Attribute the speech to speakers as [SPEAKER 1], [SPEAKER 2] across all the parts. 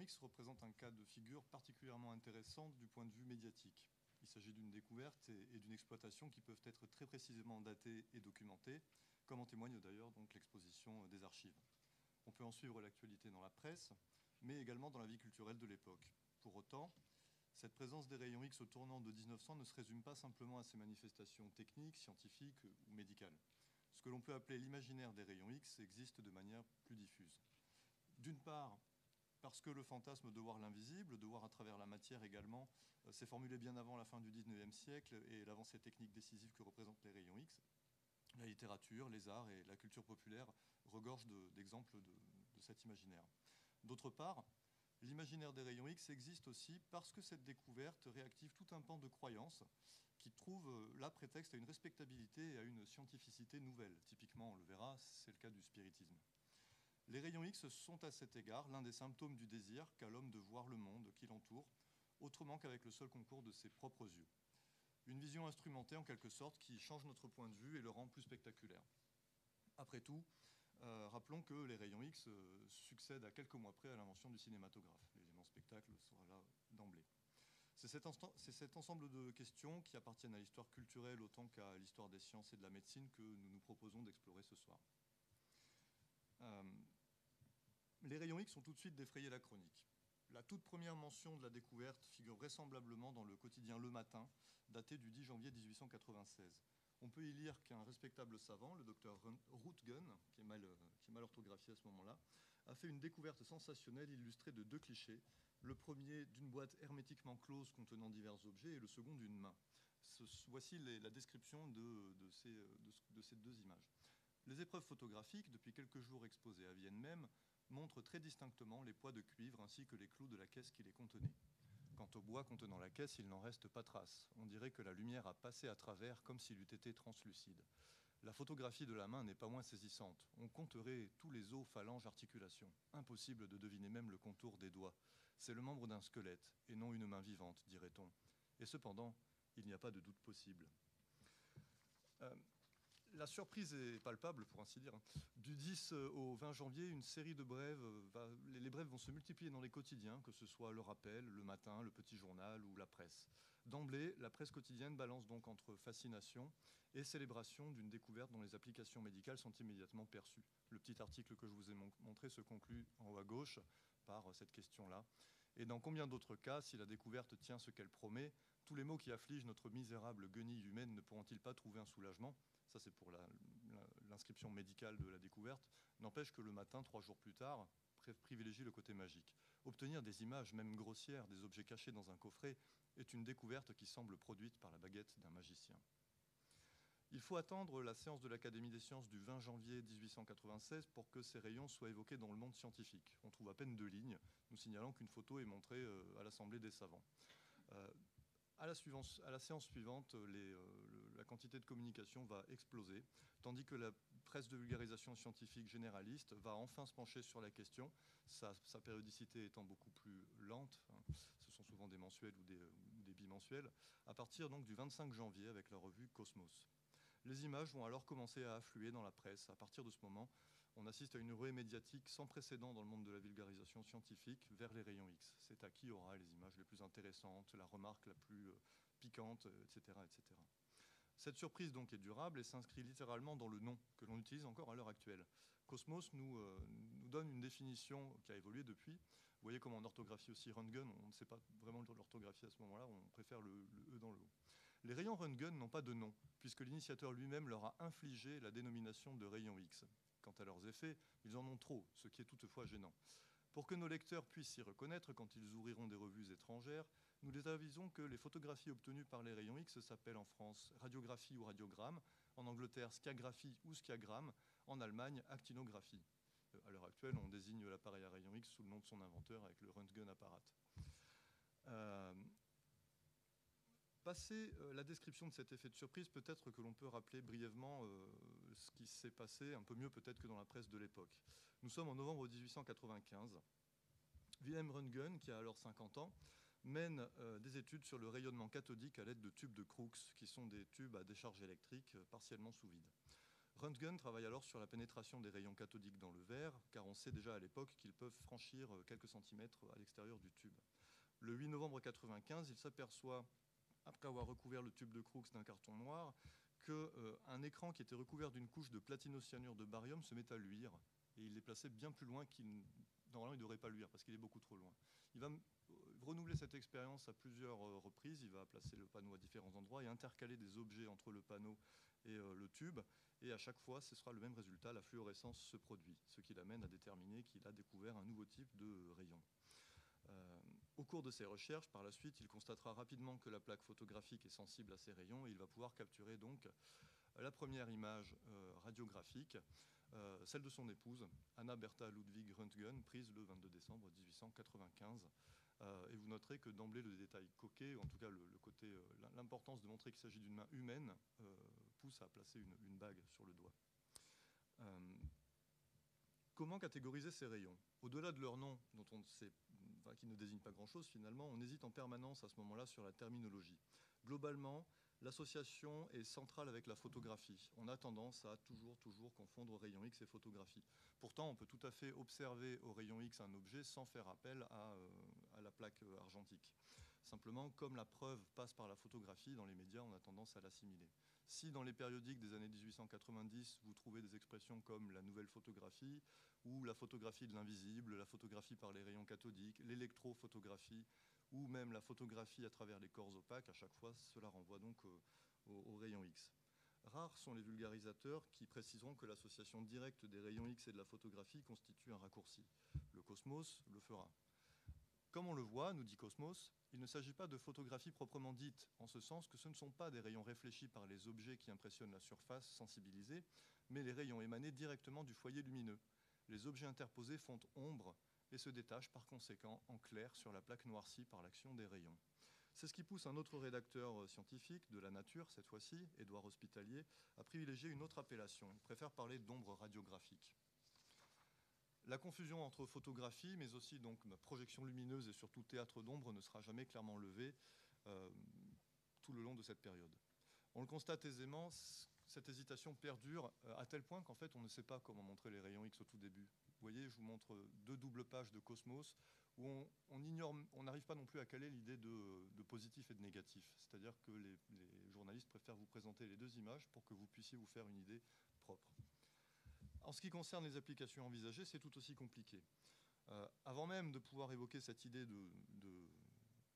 [SPEAKER 1] X représentent un cas de figure particulièrement intéressant du point de vue médiatique. Il s'agit d'une découverte et d'une exploitation qui peuvent être très précisément datées et documentées, comme en témoigne d'ailleurs donc l'exposition des archives. On peut en suivre l'actualité dans la presse, mais également dans la vie culturelle de l'époque. Pour autant, cette présence des rayons X au tournant de 1900 ne se résume pas simplement à ces manifestations techniques, scientifiques ou médicales. Ce que l'on peut appeler l'imaginaire des rayons X existe de manière plus diffuse. D'une part, parce que le fantasme de voir l'invisible, de voir à travers la matière également, s'est formulé bien avant la fin du XIXe siècle et l'avancée technique décisive que représentent les rayons X. La littérature, les arts et la culture populaire regorgent d'exemples de cet imaginaire. D'autre part, l'imaginaire des rayons X existe aussi parce que cette découverte réactive tout un pan de croyances qui trouve là prétexte à une respectabilité et à une scientificité nouvelle. Typiquement, on le verra, c'est le cas du spiritisme. Les rayons X sont à cet égard l'un des symptômes du désir qu'a l'homme de voir le monde qui l'entoure, autrement qu'avec le seul concours de ses propres yeux. Une vision instrumentée en quelque sorte qui change notre point de vue et le rend plus spectaculaire. Après tout, rappelons que les rayons X succèdent à quelques mois près à l'invention du cinématographe. L'élément spectacle sera là d'emblée. C'est cet ensemble de questions qui appartiennent à l'histoire culturelle autant qu'à l'histoire des sciences et de la médecine que nous nous proposons d'explorer ce soir. Les rayons X ont tout de suite défrayé la chronique. La toute première mention de la découverte figure vraisemblablement dans le quotidien Le Matin, daté du 10 janvier 1896. On peut y lire qu'un respectable savant, le docteur Roentgen, qui est mal orthographié à ce moment-là, a fait une découverte sensationnelle illustrée de deux clichés. Le premier d'une boîte hermétiquement close contenant divers objets et le second d'une main. Voici la description de ces deux images. Les épreuves photographiques, depuis quelques jours exposées à Vienne même, montrent très distinctement les poids de cuivre ainsi que les clous de la caisse qui les contenait. Quant au bois contenant la caisse, il n'en reste pas trace. On dirait que la lumière a passé à travers comme s'il eût été translucide. La photographie de la main n'est pas moins saisissante. On compterait tous les os, phalanges, articulations. Impossible de deviner même le contour des doigts. C'est le membre d'un squelette et non une main vivante, dirait-on. Et cependant, il n'y a pas de doute possible. La surprise est palpable, pour ainsi dire. Du 10 au 20 janvier, une série de brèves, les brèves vont se multiplier dans les quotidiens, que ce soit Le Rappel, Le Matin, Le Petit Journal ou la presse. D'emblée, la presse quotidienne balance donc entre fascination et célébration d'une découverte dont les applications médicales sont immédiatement perçues. Le petit article que je vous ai montré se conclut en haut à gauche par cette question-là. Et dans combien d'autres cas, si la découverte tient ce qu'elle promet, tous les maux qui affligent notre misérable guenille humaine ne pourront-ils pas trouver un soulagement ? Ça, c'est pour l'inscription médicale de la découverte. N'empêche que Le Matin, 3 jours plus tard, privilégie le côté magique. Obtenir des images, même grossières, des objets cachés dans un coffret, est une découverte qui semble produite par la baguette d'un magicien. Il faut attendre la séance de l'Académie des sciences du 20 janvier 1896 pour que ces rayons soient évoqués dans le monde scientifique. On trouve à peine 2 lignes, nous signalant qu'une photo est montrée à l'Assemblée des savants. À la séance suivante, la quantité de communication va exploser, tandis que la presse de vulgarisation scientifique généraliste va enfin se pencher sur la question, sa périodicité étant beaucoup plus lente, ce sont souvent des mensuels ou des bimensuels, à partir donc du 25 janvier avec la revue Cosmos. Les images vont alors commencer à affluer dans la presse. À partir de ce moment, on assiste à une ruée médiatique sans précédent dans le monde de la vulgarisation scientifique vers les rayons X. C'est à qui aura les images les plus intéressantes, la remarque la plus piquante, etc., etc. Cette surprise donc est durable et s'inscrit littéralement dans le nom que l'on utilise encore à l'heure actuelle. Cosmos nous donne une définition qui a évolué depuis. Vous voyez comme en orthographie aussi Röntgen, on ne sait pas vraiment l'orthographie à ce moment-là, on préfère le E dans le O. Les rayons Röntgen n'ont pas de nom, puisque l'initiateur lui-même leur a infligé la dénomination de rayons X. Quant à leurs effets, ils en ont trop, ce qui est toutefois gênant. Pour que nos lecteurs puissent s'y reconnaître quand ils ouvriront des revues étrangères, nous les avisons que les photographies obtenues par les rayons X s'appellent en France radiographie ou radiogramme, en Angleterre sciagraphie ou sciagramme, en Allemagne actinographie. À l'heure actuelle, on désigne l'appareil à rayons X sous le nom de son inventeur avec le Röntgen apparat. Passé la description de cet effet de surprise, peut-être que l'on peut rappeler brièvement ce qui s'est passé, un peu mieux peut-être que dans la presse de l'époque. Nous sommes en novembre 1895. Wilhelm Röntgen, qui a alors 50 ans, mène des études sur le rayonnement cathodique à l'aide de tubes de Crookes, qui sont des tubes à décharge électrique partiellement sous vide. Röntgen travaille alors sur la pénétration des rayons cathodiques dans le verre, car on sait déjà à l'époque qu'ils peuvent franchir quelques centimètres à l'extérieur du tube. Le 8 novembre 1995, il s'aperçoit, après avoir recouvert le tube de Crookes d'un carton noir, qu'un écran qui était recouvert d'une couche de platinocyanure de barium se met à luire, et il est placé bien plus loin qu'il normalement il ne devrait pas luire, parce qu'il est beaucoup trop loin. Il va renouveler cette expérience à plusieurs reprises, il va placer le panneau à différents endroits et intercaler des objets entre le panneau et le tube, et à chaque fois ce sera le même résultat, la fluorescence se produit, ce qui l'amène à déterminer qu'il a découvert un nouveau type de rayon. Au cours de ses recherches, par la suite, il constatera rapidement que la plaque photographique est sensible à ces rayons et il va pouvoir capturer donc la première image radiographique, celle de son épouse, Anna Bertha Ludwig Röntgen, prise le 22 décembre 1895. Et vous noterez que d'emblée, le détail coquet, en tout cas l'importance de montrer qu'il s'agit d'une main humaine, pousse à placer une bague sur le doigt. Comment catégoriser ces rayons? Au-delà de leur nom, dont on sait, qui ne désigne pas grand-chose finalement, on hésite en permanence à ce moment-là sur la terminologie. Globalement, l'association est centrale avec la photographie. On a tendance à toujours confondre rayon X et photographie. Pourtant, on peut tout à fait observer au rayon X un objet sans faire appel à la plaque argentique. Simplement, comme la preuve passe par la photographie, dans les médias, on a tendance à l'assimiler. Si dans les périodiques des années 1890, vous trouvez des expressions comme la nouvelle photographie, ou la photographie de l'invisible, la photographie par les rayons cathodiques, l'électrophotographie, ou même la photographie à travers les corps opaques, à chaque fois, cela renvoie donc au rayon X. Rares sont les vulgarisateurs qui préciseront que l'association directe des rayons X et de la photographie constitue un raccourci. Le Cosmos le fera. Comme on le voit, nous dit Cosmos, il ne s'agit pas de photographie proprement dite, en ce sens que ce ne sont pas des rayons réfléchis par les objets qui impressionnent la surface sensibilisée, mais les rayons émanés directement du foyer lumineux. Les objets interposés font ombre et se détachent par conséquent en clair sur la plaque noircie par l'action des rayons. C'est ce qui pousse un autre rédacteur scientifique de la nature, cette fois-ci, Édouard Hospitalier, à privilégier une autre appellation. Il préfère parler d'ombre radiographique. La confusion entre photographie, mais aussi donc projection lumineuse et surtout théâtre d'ombre ne sera jamais clairement levée tout le long de cette période. On le constate aisément, cette hésitation perdure à tel point qu'en fait on ne sait pas comment montrer les rayons X au tout début. Vous voyez, je vous montre 2 doubles pages de Cosmos où on n'arrive pas non plus à caler l'idée de positif et de négatif. C'est-à-dire que les journalistes préfèrent vous présenter les 2 images pour que vous puissiez vous faire une idée propre. En ce qui concerne les applications envisagées, c'est tout aussi compliqué. Avant même de pouvoir évoquer cette idée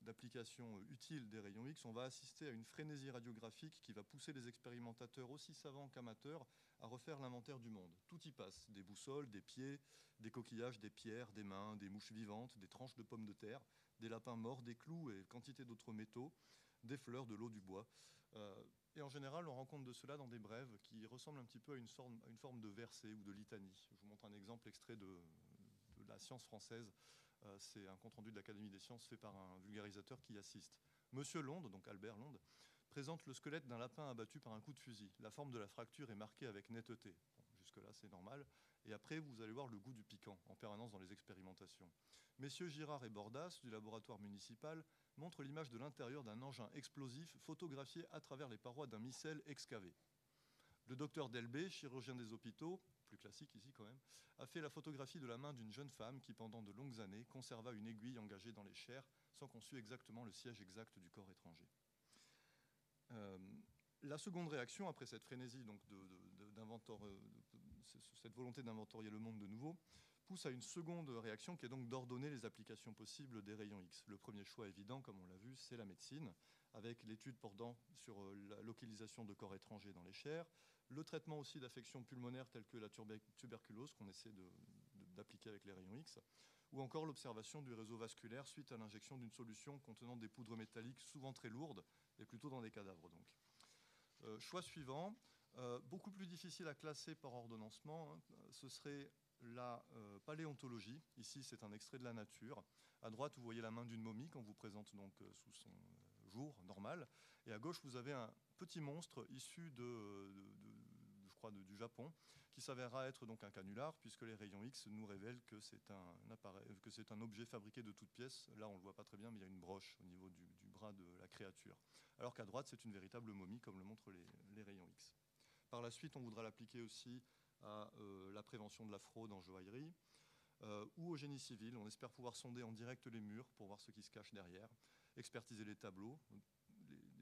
[SPEAKER 1] d'application utile des rayons X, on va assister à une frénésie radiographique qui va pousser les expérimentateurs, aussi savants qu'amateurs, à refaire l'inventaire du monde. Tout y passe, des boussoles, des pieds, des coquillages, des pierres, des mains, des mouches vivantes, des tranches de pommes de terre, des lapins morts, des clous et quantité d'autres métaux, des fleurs, de l'eau, du bois. Et en général, on rencontre de cela dans des brèves qui ressemblent un petit peu à une forme de verset ou de litanie. Je vous montre un exemple extrait de la science française. C'est un compte-rendu de l'Académie des sciences fait par un vulgarisateur qui assiste. Monsieur Londe, donc Albert Londe, présente le squelette d'un lapin abattu par un coup de fusil. La forme de la fracture est marquée avec netteté. Bon, jusque-là, c'est normal. Et après, vous allez voir le goût du piquant en permanence dans les expérimentations. Messieurs Girard et Bordas, du laboratoire municipal, montrent l'image de l'intérieur d'un engin explosif photographié à travers les parois d'un missel excavé. Le docteur Delbé, chirurgien des hôpitaux, plus classique ici quand même, a fait la photographie de la main d'une jeune femme qui, pendant de longues années, conserva une aiguille engagée dans les chairs sans qu'on sût exactement le siège exact du corps étranger. La seconde réaction, après cette frénésie donc cette volonté d'inventorier le monde de nouveau, pousse à une seconde réaction qui est donc d'ordonner les applications possibles des rayons X. Le premier choix évident, comme on l'a vu, c'est la médecine, avec l'étude portant sur la localisation de corps étrangers dans les chairs, le traitement aussi d'affections pulmonaires telles que la tuberculose, qu'on essaie d'appliquer avec les rayons X, ou encore l'observation du réseau vasculaire suite à l'injection d'une solution contenant des poudres métalliques souvent très lourdes, et plutôt dans des cadavres donc. Choix suivant, beaucoup plus difficile à classer par ordonnancement, hein, ce serait la paléontologie. Ici, c'est un extrait de la nature. À droite, vous voyez la main d'une momie qu'on vous présente donc sous son jour normal. Et à gauche, vous avez un petit monstre issu je crois, du Japon, qui s'avérera être donc un canular, puisque les rayons X nous révèlent que c'est un objet fabriqué de toutes pièces. Là, on ne le voit pas très bien, mais il y a une broche au niveau du bras de la créature. Alors qu'à droite, c'est une véritable momie, comme le montrent les rayons X. Par la suite, on voudra l'appliquer aussi à la prévention de la fraude en joaillerie ou au génie civil. On espère pouvoir sonder en direct les murs pour voir ce qui se cache derrière, expertiser les tableaux,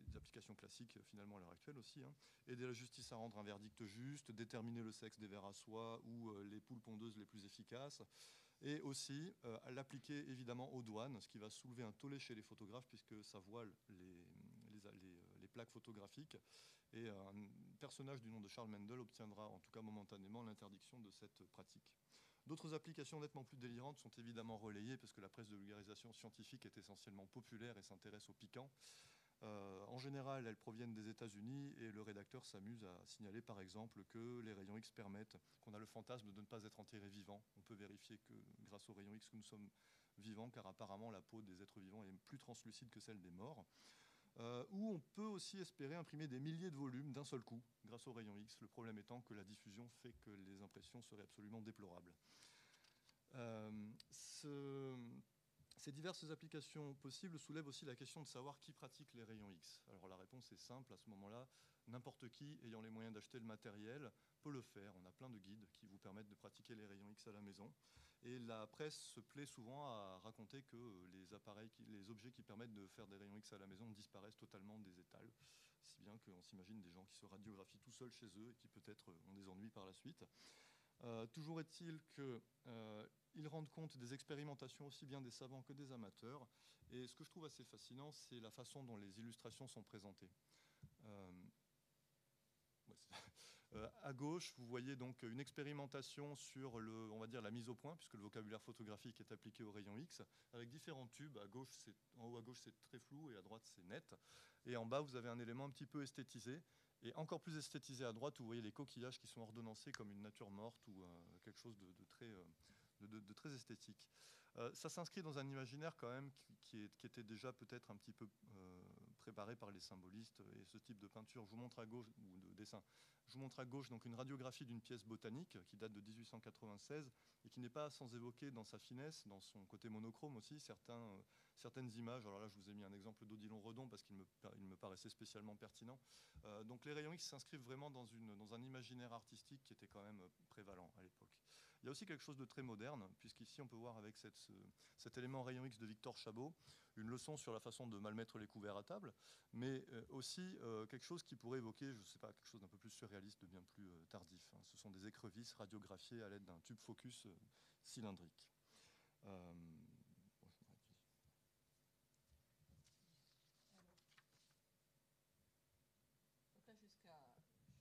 [SPEAKER 1] les applications classiques finalement à l'heure actuelle aussi, hein, aider la justice à rendre un verdict juste, déterminer le sexe des vers à soie ou les poules pondeuses les plus efficaces, et aussi l'appliquer évidemment aux douanes, ce qui va soulever un tollé chez les photographes puisque ça voile les plaques photographiques. Et un personnage du nom de Charles Mendel obtiendra, en tout cas momentanément, l'interdiction de cette pratique. D'autres applications nettement plus délirantes sont évidemment relayées parce que la presse de vulgarisation scientifique est essentiellement populaire et s'intéresse au piquant. En général, elles proviennent des États-Unis et le rédacteur s'amuse à signaler par exemple que les rayons X permettent qu'on a le fantasme de ne pas être enterré vivant. On peut vérifier que grâce aux rayons X que nous sommes vivants, car apparemment la peau des êtres vivants est plus translucide que celle des morts. Où on peut aussi espérer imprimer des milliers de volumes d'un seul coup grâce aux rayons X, le problème étant que la diffusion fait que les impressions seraient absolument déplorables. Ces diverses applications possibles soulèvent aussi la question de savoir qui pratique les rayons X. Alors la réponse est simple à ce moment-là, n'importe qui ayant les moyens d'acheter le matériel peut le faire. On a plein de guides qui vous permettent de pratiquer les rayons X à la maison. Et la presse se plaît souvent à raconter que les objets qui permettent de faire des rayons X à la maison disparaissent totalement des étals, si bien qu'on s'imagine des gens qui se radiographient tout seuls chez eux et qui peut-être ont des ennuis par la suite. Toujours est-il qu'ils rendent compte des expérimentations aussi bien des savants que des amateurs. Et ce que je trouve assez fascinant, c'est la façon dont les illustrations sont présentées. À gauche, vous voyez donc une expérimentation sur on va dire la mise au point, puisque le vocabulaire photographique est appliqué au rayon X, avec différents tubes. En haut à gauche, c'est très flou, et à droite, c'est net. Et en bas, vous avez un élément un petit peu esthétisé. Et encore plus esthétisé à droite, où vous voyez les coquillages qui sont ordonnancés comme une nature morte ou quelque chose de très esthétique. Ça s'inscrit dans un imaginaire quand même qui était déjà peut-être un petit peu préparé par les symbolistes et ce type de peinture. Je vous montre à gauche, ou de dessin, je vous montre à gauche donc une radiographie d'une pièce botanique qui date de 1896 et qui n'est pas sans évoquer dans sa finesse, dans son côté monochrome aussi, certaines images. Alors là, je vous ai mis un exemple d'Odilon Redon parce qu'il me paraissait spécialement pertinent. Donc les rayons X s'inscrivent vraiment dans un imaginaire artistique qui était quand même prévalent à l'époque. Il y a aussi quelque chose de très moderne, puisqu'ici on peut voir avec cet élément rayon X de Victor Chabot une leçon sur la façon de mal mettre les couverts à table, mais aussi quelque chose qui pourrait évoquer, je ne sais pas, quelque chose d'un peu plus surréaliste, de bien plus tardif. Hein. Ce sont des écrevisses radiographiées à l'aide d'un tube focus cylindrique.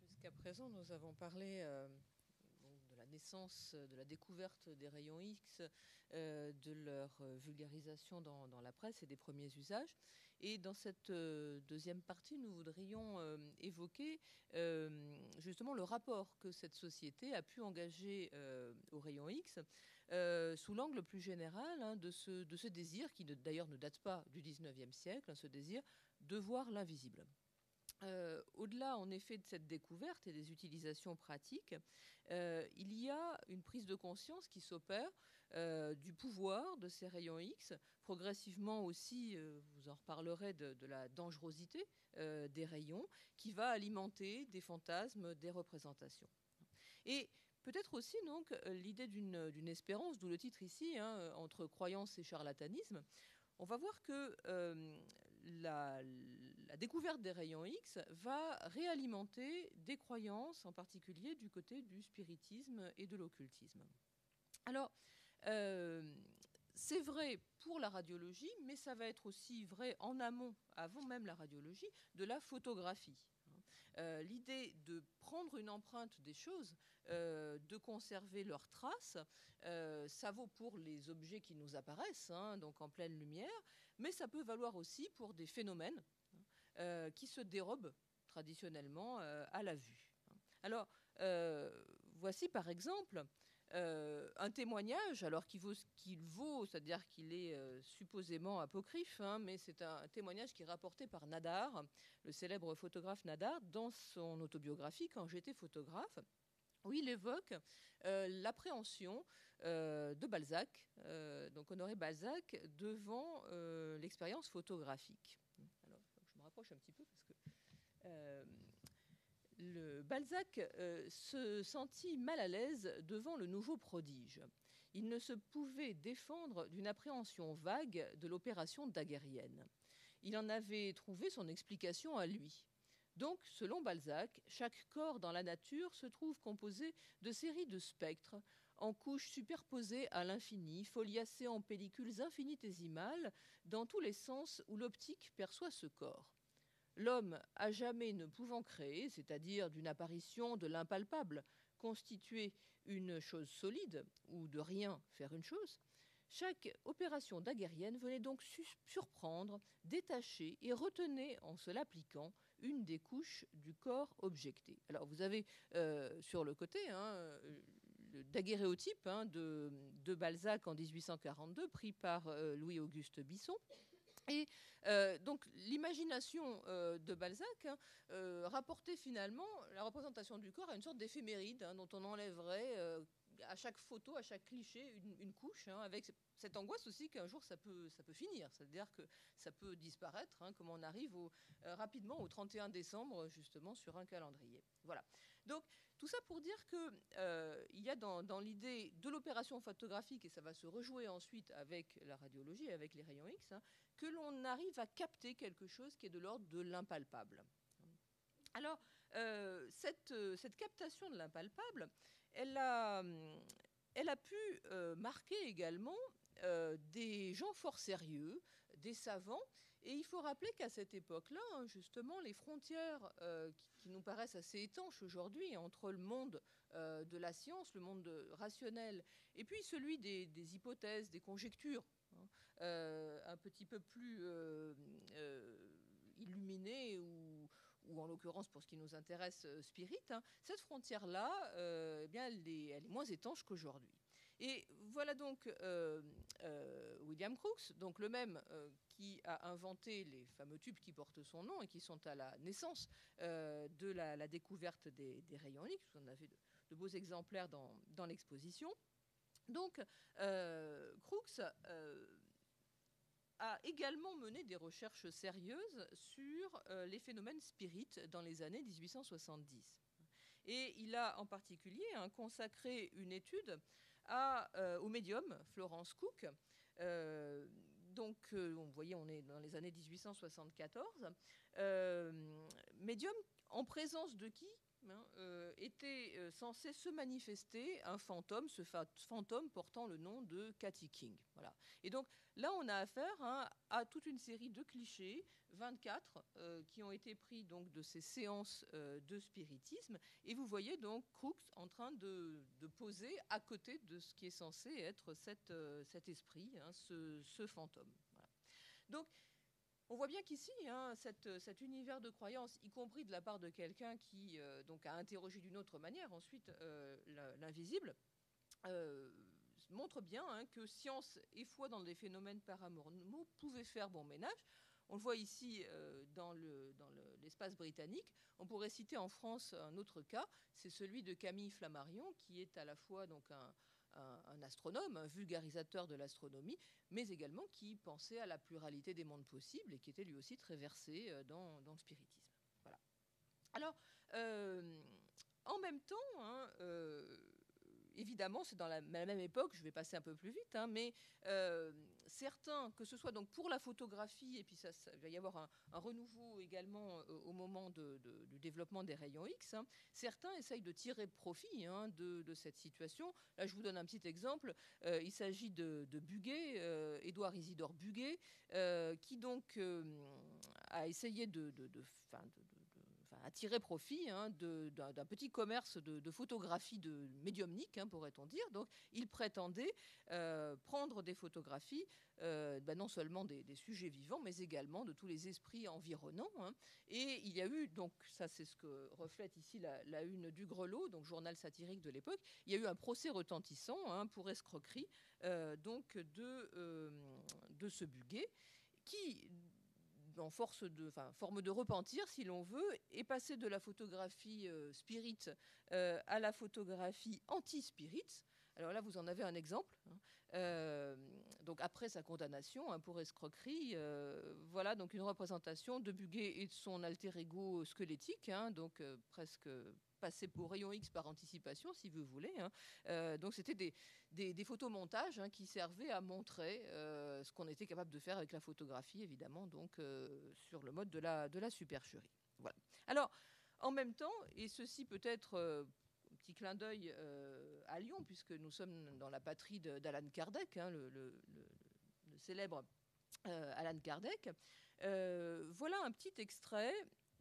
[SPEAKER 2] Jusqu'à présent, nous avons parlé de la naissance, de la découverte des rayons X, de leur vulgarisation dans la presse et des premiers usages. Et dans cette deuxième partie, nous voudrions évoquer justement le rapport que cette société a pu engager aux rayons X sous l'angle plus général de ce désir, qui d'ailleurs ne date pas du 19e siècle, ce désir de voir l'invisible. Au-delà, en effet, de cette découverte et des utilisations pratiques, il y a une prise de conscience qui s'opère du pouvoir de ces rayons X, progressivement aussi, vous en reparlerez, de la dangerosité des rayons, qui va alimenter des fantasmes, des représentations. Et peut-être aussi donc l'idée d'une espérance, d'où le titre ici, entre croyance et charlatanisme. On va voir que la découverte des rayons X va réalimenter des croyances, en particulier du côté du spiritisme et de l'occultisme. Alors, c'est vrai pour la radiologie, mais ça va être aussi vrai en amont, avant même la radiologie, de la photographie. L'idée de prendre une empreinte des choses, de conserver leurs traces, ça vaut pour les objets qui nous apparaissent, donc en pleine lumière, mais ça peut valoir aussi pour des phénomènes qui se dérobent traditionnellement à la vue. Alors, voici par exemple un témoignage, alors qu'il vaut ce qu'il vaut, c'est-à-dire qu'il est supposément apocryphe, mais c'est un témoignage qui est rapporté par Nadar, le célèbre photographe Nadar, dans son autobiographie « Quand j'étais photographe », où il évoque l'appréhension de Balzac, donc Honoré Balzac, devant l'expérience photographique. Alors, je me rapproche un petit peu parce que Balzac se sentit mal à l'aise devant le nouveau prodige. Il ne se pouvait défendre d'une appréhension vague de l'opération daguerrienne. Il en avait trouvé son explication à lui. Donc, selon Balzac, chaque corps dans la nature se trouve composé de séries de spectres, en couches superposées à l'infini, foliacées en pellicules infinitésimales, dans tous les sens où l'optique perçoit ce corps. L'homme, à jamais ne pouvant créer, c'est-à-dire d'une apparition de l'impalpable, constituer une chose solide, ou de rien faire une chose, chaque opération daguerrienne venait donc surprendre, détacher et retenait, en se l'appliquant, une des couches du corps objecté. Alors vous avez sur le côté le daguerréotype de Balzac en 1842, pris par Louis-Auguste Bisson. Et donc l'imagination de Balzac rapportait finalement la représentation du corps à une sorte d'éphéméride dont on enlèverait à chaque photo, à chaque cliché, une couche, avec cette angoisse aussi qu'un jour ça peut finir, c'est-à-dire que ça peut disparaître, comme on arrive rapidement au 31 décembre, justement, sur un calendrier. Voilà. Donc, tout ça pour dire qu'il y a dans l'idée de l'opération photographique, et ça va se rejouer ensuite avec la radiologie, avec les rayons X, que l'on arrive à capter quelque chose qui est de l'ordre de l'impalpable. Alors, cette captation de l'impalpable, elle a pu marquer également des gens fort sérieux, des savants. Et il faut rappeler qu'à cette époque-là, justement, les frontières qui nous paraissent assez étanches aujourd'hui entre le monde de la science, le monde rationnel, et puis celui des hypothèses, des conjectures, un petit peu plus illuminées ou en l'occurrence, pour ce qui nous intéresse, spirit, cette frontière-là, elle est moins étanche qu'aujourd'hui. Et voilà donc William Crookes, donc le même qui a inventé les fameux tubes qui portent son nom et qui sont à la naissance de la découverte des rayons X. On avait de beaux exemplaires dans l'exposition. Donc, Crookes a également mené des recherches sérieuses sur les phénomènes spirites dans les années 1870. Et il a en particulier consacré une étude au médium Florence Cook. Donc, vous voyez, on est dans les années 1874. Médium en présence de qui était censé se manifester un fantôme, ce fantôme portant le nom de Cathy King. Voilà. Et donc là, on a affaire à toute une série de clichés, 24, qui ont été pris donc de ces séances de spiritisme. Et vous voyez donc Crookes en train de poser à côté de ce qui est censé être cet esprit, ce fantôme. Voilà. Donc, on voit bien qu'ici, cet univers de croyance, y compris de la part de quelqu'un qui donc a interrogé d'une autre manière ensuite l'invisible, montre bien que science et foi dans des phénomènes paranormaux pouvaient faire bon ménage. On le voit ici dans l'espace britannique. On pourrait citer en France un autre cas, c'est celui de Camille Flammarion, qui est à la fois donc un astronome, un vulgarisateur de l'astronomie, mais également qui pensait à la pluralité des mondes possibles et qui était lui aussi très versé dans le spiritisme. Voilà. Alors, en même temps, évidemment, c'est dans la même époque, je vais passer un peu plus vite, mais certains, que ce soit donc pour la photographie, et puis ça va y avoir un renouveau également au moment du développement des rayons X, certains essayent de tirer profit de cette situation. Là, je vous donne un petit exemple. Il s'agit de Bugey, Édouard Isidore Bugey, qui donc a essayé à tirer profit d'un petit commerce de photographie médiumnique, pourrait-on dire. Donc, il prétendait prendre des photographies, non seulement des sujets vivants, mais également de tous les esprits environnants. Et il y a eu, donc ça c'est ce que reflète ici la une du Grelot, donc journal satirique de l'époque, il y a eu un procès retentissant pour escroquerie donc de ce Bugey, qui en forme de repentir, si l'on veut, est passé de la photographie spirit à la photographie anti-spirit. Alors là, vous en avez un exemple. Donc après sa condamnation pour escroquerie, voilà donc une représentation de Bugey et de son alter ego squelettique, donc presque passé pour rayon X par anticipation, si vous voulez. Donc c'était des photomontages qui servaient à montrer ce qu'on était capable de faire avec la photographie, évidemment, donc sur le mode de la supercherie. Voilà. Alors, en même temps, et ceci peut-être petit clin d'œil à Lyon, puisque nous sommes dans la patrie d'Alan Kardec, le célèbre Alan Kardec. Voilà un petit extrait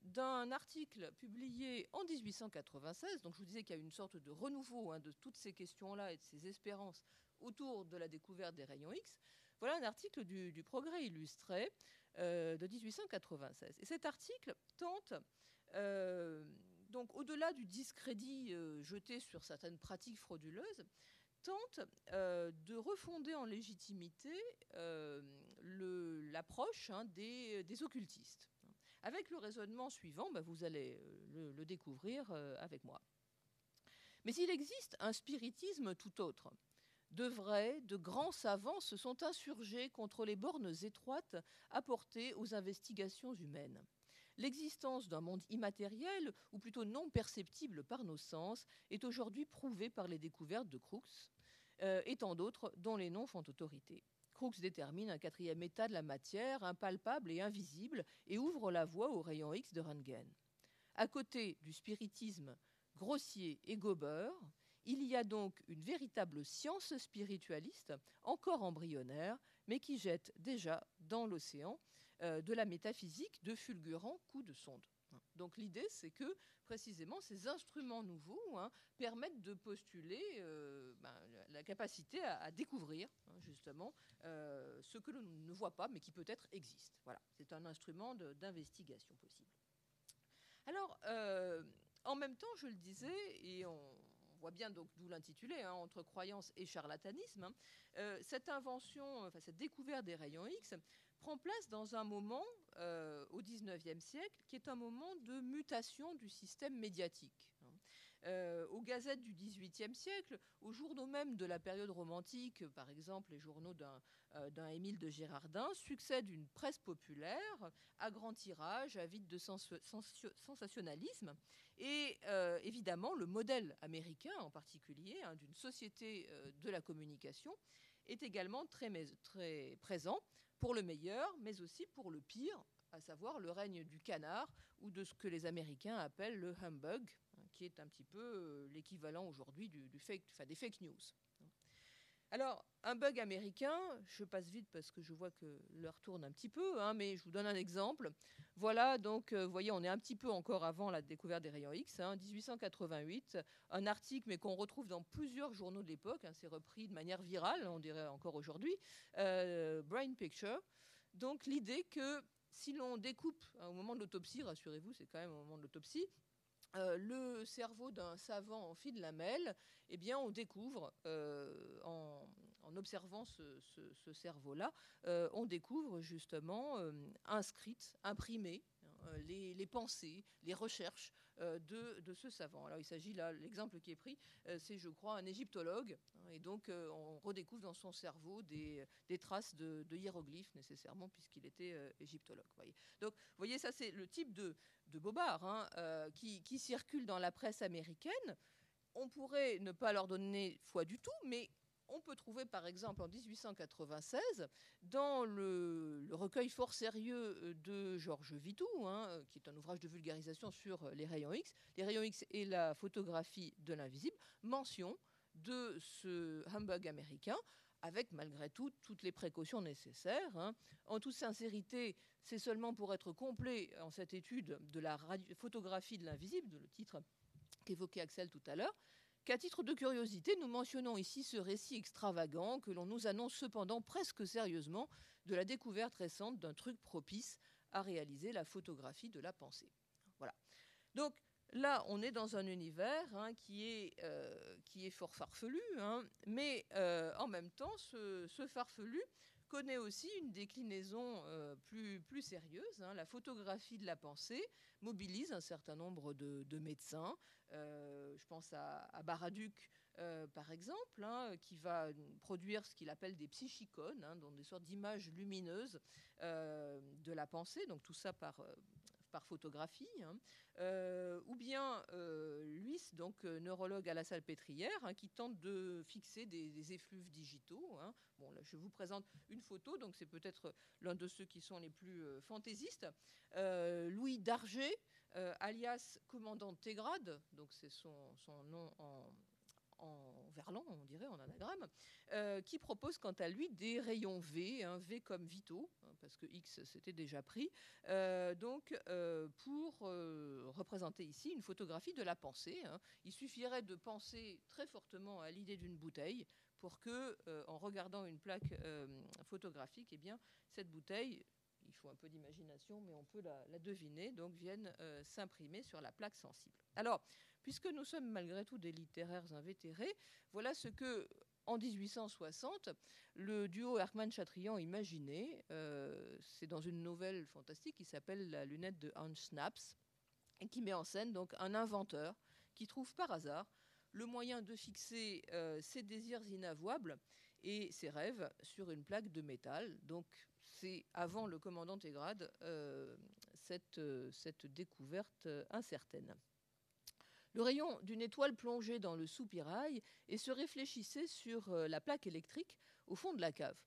[SPEAKER 2] d'un article publié en 1896. Donc je vous disais qu'il y a une sorte de renouveau de toutes ces questions-là et de ces espérances autour de la découverte des rayons X. Voilà un article du Progrès illustré de 1896. Et cet article tente, donc au-delà du discrédit jeté sur certaines pratiques frauduleuses, tente de refonder en légitimité l'approche des occultistes. Avec le raisonnement suivant, vous allez le découvrir avec moi. Mais il existe un spiritisme tout autre. De vrais, de grands savants se sont insurgés contre les bornes étroites apportées aux investigations humaines. L'existence d'un monde immatériel, ou plutôt non perceptible par nos sens, est aujourd'hui prouvée par les découvertes de Crookes et tant d'autres dont les noms font autorité. Crookes détermine un quatrième état de la matière, impalpable et invisible, et ouvre la voie aux rayons X de Röntgen. À côté du spiritisme grossier et gobeur, il y a donc une véritable science spiritualiste, encore embryonnaire, mais qui jette déjà dans l'océan de la métaphysique de fulgurants coups de sonde. Donc l'idée, c'est que précisément ces instruments nouveaux permettent de postuler la capacité à découvrir justement ce que l'on ne voit pas, mais qui peut-être existe. Voilà, c'est un instrument d'investigation possible. Alors, en même temps, je le disais, et on voit bien donc d'où l'intitulé, entre croyance et charlatanisme, cette invention, cette découverte des rayons X prend place dans un moment au XIXe siècle qui est un moment de mutation du système médiatique. Aux gazettes du XVIIIe siècle, aux journaux même de la période romantique, par exemple les journaux d'un Émile de Girardin, succède une presse populaire à grand tirage, avide de sensationnalisme. Et évidemment, le modèle américain en particulier, d'une société de la communication, est également très présent pour le meilleur, mais aussi pour le pire, à savoir le règne du canard ou de ce que les Américains appellent le humbug, qui est un petit peu l'équivalent aujourd'hui des fake news. Alors, un bug américain, je passe vite parce que je vois que l'heure tourne un petit peu, mais je vous donne un exemple. Voilà, donc, vous voyez, on est un petit peu encore avant la découverte des rayons X, 1888, un article, mais qu'on retrouve dans plusieurs journaux de l'époque, c'est repris de manière virale, on dirait encore aujourd'hui, Brain Picture. Donc, l'idée que si l'on découpe, au moment de l'autopsie, rassurez-vous, c'est quand même au moment de l'autopsie, le cerveau d'un savant en fil de lamelle, eh bien, on découvre, en observant ce cerveau-là, on découvre justement inscrites, imprimées, les pensées, les recherches de ce savant. Alors, il s'agit là, l'exemple qui est pris, c'est, je crois, un égyptologue, et donc on redécouvre dans son cerveau des traces de hiéroglyphes, nécessairement, puisqu'il était égyptologue. Voyez. Donc, vous voyez, ça, c'est le type de bobards qui circulent dans la presse américaine. On pourrait ne pas leur donner foi du tout, mais on peut trouver, par exemple, en 1896, dans le recueil fort sérieux de Georges Vitou, qui est un ouvrage de vulgarisation sur les rayons X et la photographie de l'invisible, mention de ce humbug américain, avec malgré tout toutes les précautions nécessaires. En toute sincérité, c'est seulement pour être complet en cette étude de la photographie de l'invisible, le titre qu'évoquait Axel tout à l'heure, qu'à titre de curiosité, nous mentionnons ici ce récit extravagant que l'on nous annonce cependant presque sérieusement de la découverte récente d'un truc propice à réaliser la photographie de la pensée. Voilà. Donc, là, on est dans un univers qui est fort farfelu, mais en même temps, ce farfelu connaît aussi une déclinaison plus sérieuse. La photographie de la pensée mobilise un certain nombre de médecins. Je pense à Baraduc, par exemple, hein, qui va produire ce qu'il appelle des psychicones, hein, donc des sortes d'images lumineuses de la pensée, donc tout ça par photographie, hein. Ou bien Luis, donc neurologue à la Salpêtrière, hein, qui tente de fixer des effluves digitaux, hein. Bon, là, je vous présente une photo, donc c'est peut-être l'un de ceux qui sont les plus fantaisistes. Louis Darger, alias commandant Tégrade, donc c'est son nom en verlan, on dirait, en anagramme, qui propose quant à lui des rayons V, hein, V comme Vito, hein, parce que X s'était déjà pris, pour représenter ici une photographie de la pensée, hein. Il suffirait de penser très fortement à l'idée d'une bouteille pour que, en regardant une plaque photographique, eh bien, cette bouteille, il faut un peu d'imagination, mais on peut la deviner, donc vienne s'imprimer sur la plaque sensible. Alors, puisque nous sommes malgré tout des littéraires invétérés, voilà ce que, en 1860, le duo Erckmann-Chatrian imaginait. C'est dans une nouvelle fantastique qui s'appelle La lunette de Hans Snaps, et qui met en scène donc un inventeur qui trouve par hasard le moyen de fixer ses désirs inavouables et ses rêves sur une plaque de métal. Donc c'est avant le commandant Tégrade cette découverte incertaine. Le rayon d'une étoile plongeait dans le soupirail et se réfléchissait sur la plaque électrique au fond de la cave.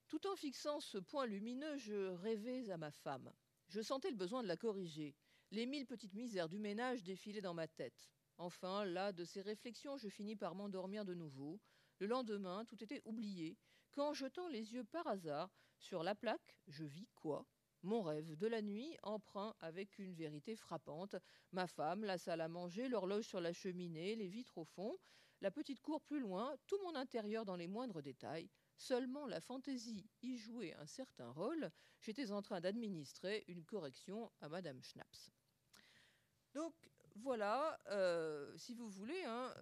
[SPEAKER 2] Tout en fixant ce point lumineux, je rêvais à ma femme. Je sentais le besoin de la corriger. Les 1000 petites misères du ménage défilaient dans ma tête. Enfin, là, de ces réflexions, je finis par m'endormir de nouveau. Le lendemain, tout était oublié, quand, jetant les yeux par hasard sur la plaque, je vis quoi ? Mon rêve de la nuit, empreint avec une vérité frappante. Ma femme, la salle à manger, l'horloge sur la cheminée, les vitres au fond, la petite cour plus loin, tout mon intérieur dans les moindres détails. Seulement la fantaisie y jouait un certain rôle. J'étais en train d'administrer une correction à Madame Schnaps. Donc voilà, si vous voulez, hein,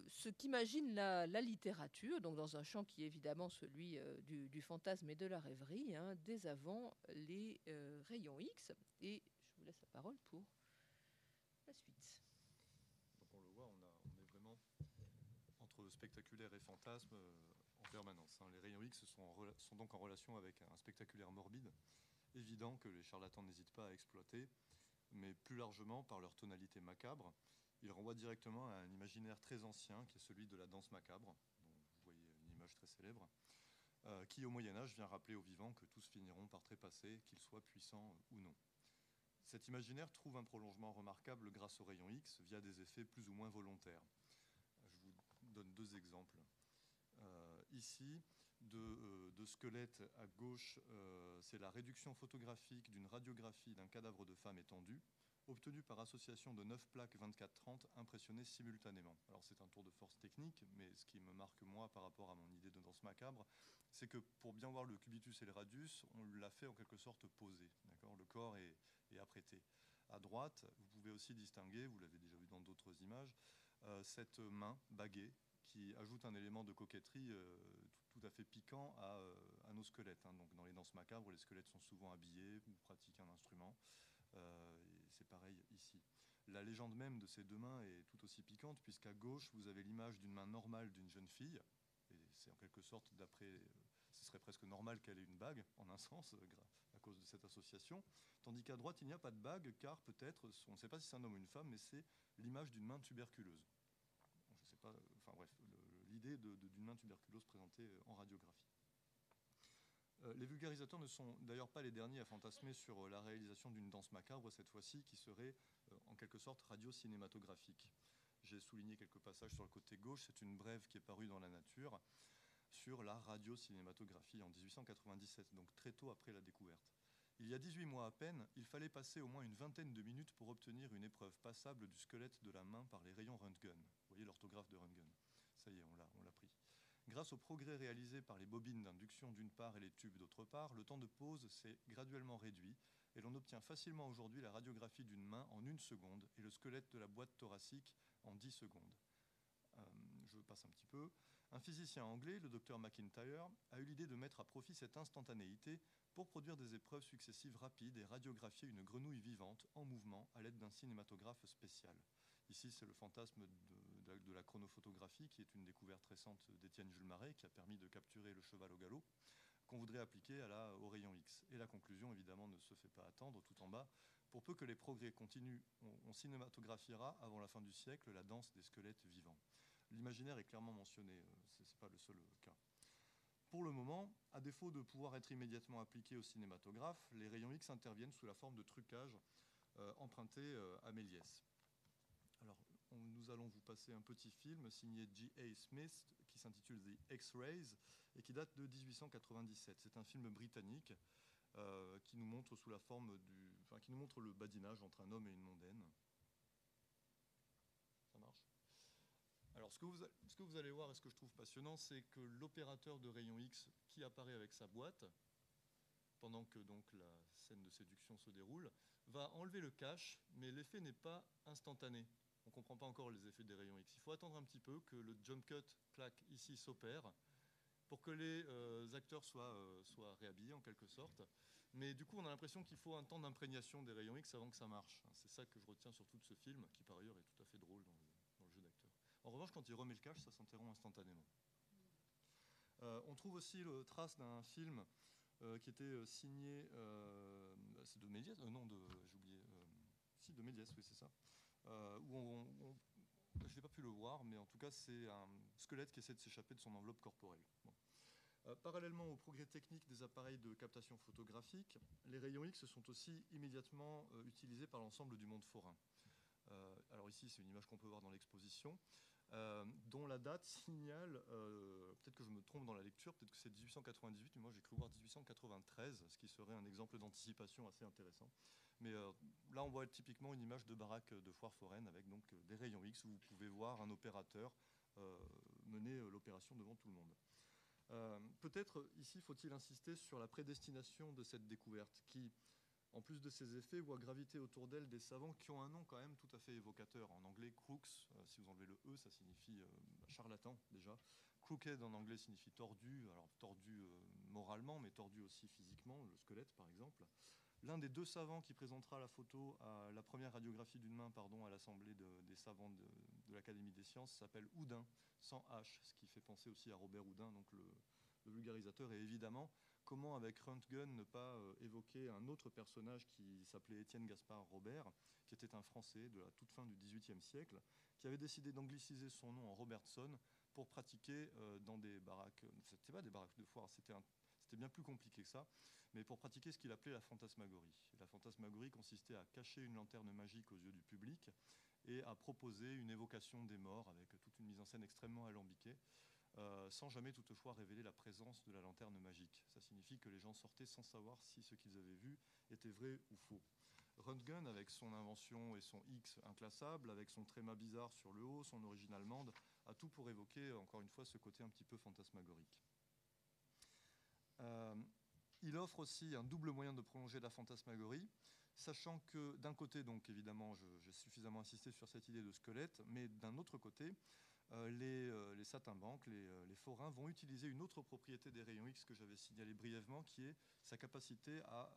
[SPEAKER 2] ce qu'imagine la littérature, donc dans un champ qui est évidemment celui du fantasme et de la rêverie, hein, dès avant les rayons X. Et je vous laisse la parole pour la suite.
[SPEAKER 1] Donc on le voit, on est vraiment entre spectaculaire et fantasme en permanence, hein. Les rayons X sont donc en relation avec un spectaculaire morbide, évident que les charlatans n'hésitent pas à exploiter, mais plus largement par leur tonalité macabre. Ils renvoient directement à un imaginaire très ancien qui est celui de la danse macabre, dont vous voyez une image très célèbre, qui au Moyen-Âge vient rappeler aux vivants que tous finiront par trépasser, qu'ils soient puissants ou non. Cet imaginaire trouve un prolongement remarquable grâce aux rayons X via des effets plus ou moins volontaires. Je vous donne deux exemples. Ici, de squelette à gauche, c'est la réduction photographique d'une radiographie d'un cadavre de femme étendu, obtenue par association de 9 plaques 24-30 impressionnées simultanément. Alors c'est un tour de force technique, mais ce qui me marque moi par rapport à mon idée de danse macabre, c'est que pour bien voir le cubitus et le radius, on l'a fait en quelque sorte posé. Le corps est apprêté. À droite, vous pouvez aussi distinguer, vous l'avez déjà vu dans d'autres images, cette main baguée qui ajoute un élément de coquetterie tout à fait piquant à nos squelettes, hein. Donc dans les danses macabres, les squelettes sont souvent habillés ou pratiquent un instrument. C'est pareil ici. La légende même de ces deux mains est tout aussi piquante, puisqu'à gauche, vous avez l'image d'une main normale d'une jeune fille, et c'est en quelque sorte ce serait presque normal qu'elle ait une bague, en un sens, à cause de cette association, tandis qu'à droite, il n'y a pas de bague, car peut-être, on ne sait pas si c'est un homme ou une femme, mais c'est l'image d'une main tuberculeuse. Je ne sais pas, enfin bref, l'idée d'une main tuberculeuse présentée en radiographie. Les vulgarisateurs ne sont d'ailleurs pas les derniers à fantasmer sur la réalisation d'une danse macabre, cette fois-ci, qui serait en quelque sorte radio-cinématographique. J'ai souligné quelques passages sur le côté gauche, c'est une brève qui est parue dans La Nature sur la radio-cinématographie en 1897, donc très tôt après la découverte. Il y a 18 mois à peine, il fallait passer au moins une vingtaine de minutes pour obtenir une épreuve passable du squelette de la main par les rayons Röntgen. Vous voyez l'orthographe de Röntgen. Ça y est, on l'a pris. Grâce aux progrès réalisés par les bobines d'induction d'une part et les tubes d'autre part, le temps de pause s'est graduellement réduit et l'on obtient facilement aujourd'hui la radiographie d'une main en 1 seconde et le squelette de la boîte thoracique en 10 secondes. Je passe un petit peu. Un physicien anglais, le docteur McIntyre, a eu l'idée de mettre à profit cette instantanéité pour produire des épreuves successives rapides et radiographier une grenouille vivante en mouvement à l'aide d'un cinématographe spécial. Ici, c'est le fantasme de de la chronophotographie, qui est une découverte récente d'Étienne Jules Marais, qui a permis de capturer le cheval au galop, qu'on voudrait appliquer au rayon X. Et la conclusion, évidemment, ne se fait pas attendre. Tout en bas, pour peu que les progrès continuent, on cinématographiera avant la fin du siècle la danse des squelettes vivants. L'imaginaire est clairement mentionné, ce n'est pas le seul cas. Pour le moment, à défaut de pouvoir être immédiatement appliqués au cinématographe, les rayons X interviennent sous la forme de trucage emprunté à Méliès. Alors, nous allons vous passer un petit film signé J.A. Smith qui s'intitule The X-Rays et qui date de 1897. C'est un film britannique qui nous montre sous la forme qui nous montre le badinage entre un homme et une mondaine. Ça marche ? Alors, ce que vous allez voir et ce que je trouve passionnant, c'est que l'opérateur de rayon X qui apparaît avec sa boîte, pendant que donc la scène de séduction se déroule, va enlever le cache, mais l'effet n'est pas instantané. On ne comprend pas encore les effets des rayons X. Il faut attendre un petit peu que le jump cut, clac, ici s'opère, pour que les acteurs soient réhabillés en quelque sorte. Mais du coup, on a l'impression qu'il faut un temps d'imprégnation des rayons X avant que ça marche. C'est ça que je retiens surtout de ce film, qui par ailleurs est tout à fait drôle dans le jeu d'acteur. En revanche, quand il remet le cache, ça s'interrompt instantanément. On trouve aussi le trace d'un film qui était signé, c'est de Méliès, non, j'ai oublié, si, de Méliès, oui, c'est ça, où je n'ai pas pu le voir, mais en tout cas, c'est un squelette qui essaie de s'échapper de son enveloppe corporelle. Bon. Parallèlement au progrès technique des appareils de captation photographique, les rayons X sont aussi immédiatement utilisés par l'ensemble du monde forain. Alors ici, c'est une image qu'on peut voir dans l'exposition, dont la date signale, peut-être que je me trompe dans la lecture, peut-être que c'est 1898, mais moi j'ai cru voir 1893, ce qui serait un exemple d'anticipation assez intéressant. Mais là, on voit typiquement une image de baraque de foire foraine avec donc des rayons X où vous pouvez voir un opérateur mener l'opération devant tout le monde. Peut-être ici faut-il insister sur la prédestination de cette découverte qui, en plus de ces effets, voit graviter autour d'elle des savants qui ont un nom quand même tout à fait évocateur. En anglais, crooks, si vous enlevez le E, ça signifie charlatan déjà. Crooked en anglais signifie tordu, alors tordu moralement, mais tordu aussi physiquement, le squelette par exemple. L'un des deux savants qui présentera la photo à la première radiographie d'une main à l'Assemblée des savants de l'Académie des sciences s'appelle Houdin, sans H, ce qui fait penser aussi à Robert Houdin, donc le vulgarisateur. Et évidemment, comment avec Röntgen ne pas évoquer un autre personnage qui s'appelait Étienne Gaspard Robert, qui était un Français de la toute fin du XVIIIe siècle, qui avait décidé d'angliciser son nom en Robertson pour pratiquer dans des baraques, c'était pas des baraques de foire, c'était bien plus compliqué que ça, mais pour pratiquer ce qu'il appelait la fantasmagorie. Et la fantasmagorie consistait à cacher une lanterne magique aux yeux du public et à proposer une évocation des morts avec toute une mise en scène extrêmement alambiquée, sans jamais toutefois révéler la présence de la lanterne magique. Ça signifie que les gens sortaient sans savoir si ce qu'ils avaient vu était vrai ou faux. Röntgen, avec son invention et son X inclassable, avec son tréma bizarre sur le haut, son origine allemande, a tout pour évoquer, encore une fois, ce côté un petit peu fantasmagorique. Il offre aussi un double moyen de prolonger la fantasmagorie, sachant que d'un côté, donc évidemment, j'ai suffisamment insisté sur cette idée de squelette, mais d'un autre côté, les saltimbanques, les forains vont utiliser une autre propriété des rayons X que j'avais signalé brièvement, qui est sa capacité à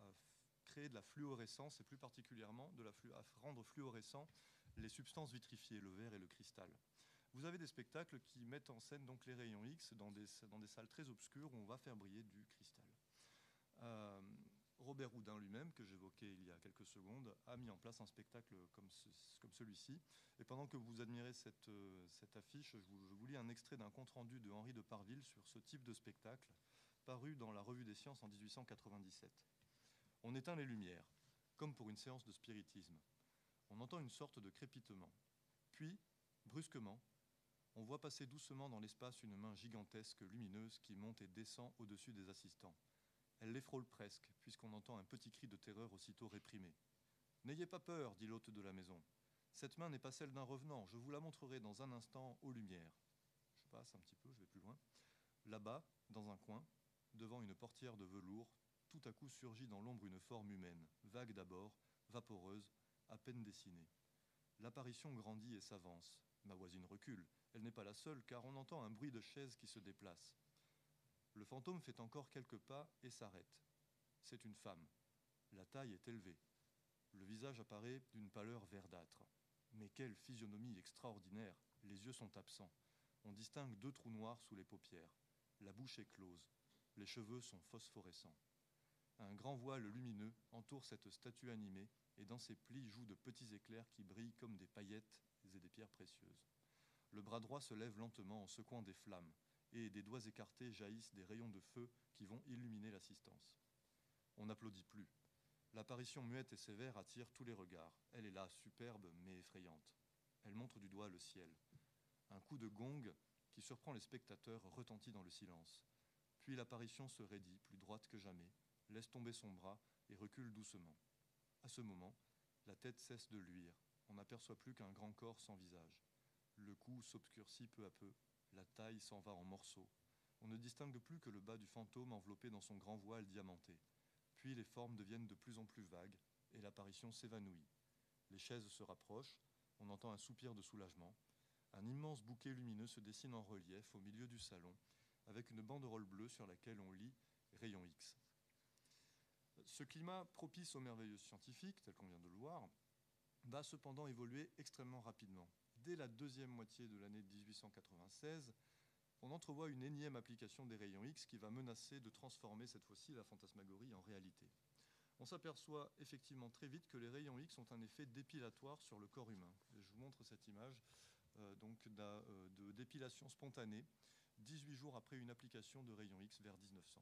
[SPEAKER 1] créer de la fluorescence et plus particulièrement à rendre fluorescents les substances vitrifiées, le verre et le cristal. Vous avez des spectacles qui mettent en scène donc les rayons X dans des salles très obscures où on va faire briller du cristal. Robert Houdin lui-même, que j'évoquais il y a quelques secondes, a mis en place un spectacle comme celui-ci. Et pendant que vous admirez cette affiche, je vous lis un extrait d'un compte-rendu de Henri de Parville sur ce type de spectacle, paru dans la Revue des Sciences en 1897. On éteint les lumières, comme pour une séance de spiritisme. On entend une sorte de crépitement. Puis, brusquement, on voit passer doucement dans l'espace une main gigantesque, lumineuse, qui monte et descend au-dessus des assistants. Elle les frôle presque, puisqu'on entend un petit cri de terreur aussitôt réprimé. « N'ayez pas peur, dit l'hôte de la maison. Cette main n'est pas celle d'un revenant, je vous la montrerai dans un instant aux lumières. » Je passe un petit peu, je vais plus loin. Là-bas, dans un coin, devant une portière de velours, tout à coup surgit dans l'ombre une forme humaine, vague d'abord, vaporeuse, à peine dessinée. L'apparition grandit et s'avance. Ma voisine recule. Elle n'est pas la seule, car on entend un bruit de chaise qui se déplace. Le fantôme fait encore quelques pas et s'arrête. C'est une femme. La taille est élevée. Le visage apparaît d'une pâleur verdâtre. Mais quelle physionomie extraordinaire! Les yeux sont absents. On distingue 2 trous noirs sous les paupières. La bouche est close. Les cheveux sont phosphorescents. Un grand voile lumineux entoure cette statue animée et dans ses plis jouent de petits éclairs qui brillent comme des paillettes et des pierres précieuses. Le bras droit se lève lentement en secouant des flammes et des doigts écartés jaillissent des rayons de feu qui vont illuminer l'assistance. On n'applaudit plus. L'apparition muette et sévère attire tous les regards. Elle est là, superbe mais effrayante. Elle montre du doigt le ciel. Un coup de gong qui surprend les spectateurs retentit dans le silence. Puis l'apparition se raidit, plus droite que jamais, laisse tomber son bras et recule doucement. À ce moment, la tête cesse de luire. On n'aperçoit plus qu'un grand corps sans visage. Le cou s'obscurcit peu à peu. La taille s'en va en morceaux. On ne distingue plus que le bas du fantôme enveloppé dans son grand voile diamanté. Puis les formes deviennent de plus en plus vagues et l'apparition s'évanouit. Les chaises se rapprochent. On entend un soupir de soulagement. Un immense bouquet lumineux se dessine en relief au milieu du salon, avec une banderole bleue sur laquelle on lit « Rayon X ». Ce climat propice aux merveilleuses scientifiques, tel qu'on vient de le voir, va cependant évoluer extrêmement rapidement. Dès la deuxième moitié de l'année 1896, on entrevoit une énième application des rayons X qui va menacer de transformer cette fois-ci la fantasmagorie en réalité. On s'aperçoit effectivement très vite que les rayons X ont un effet dépilatoire sur le corps humain. Et je vous montre cette image de dépilation spontanée, 18 jours après une application de rayons X vers 1900.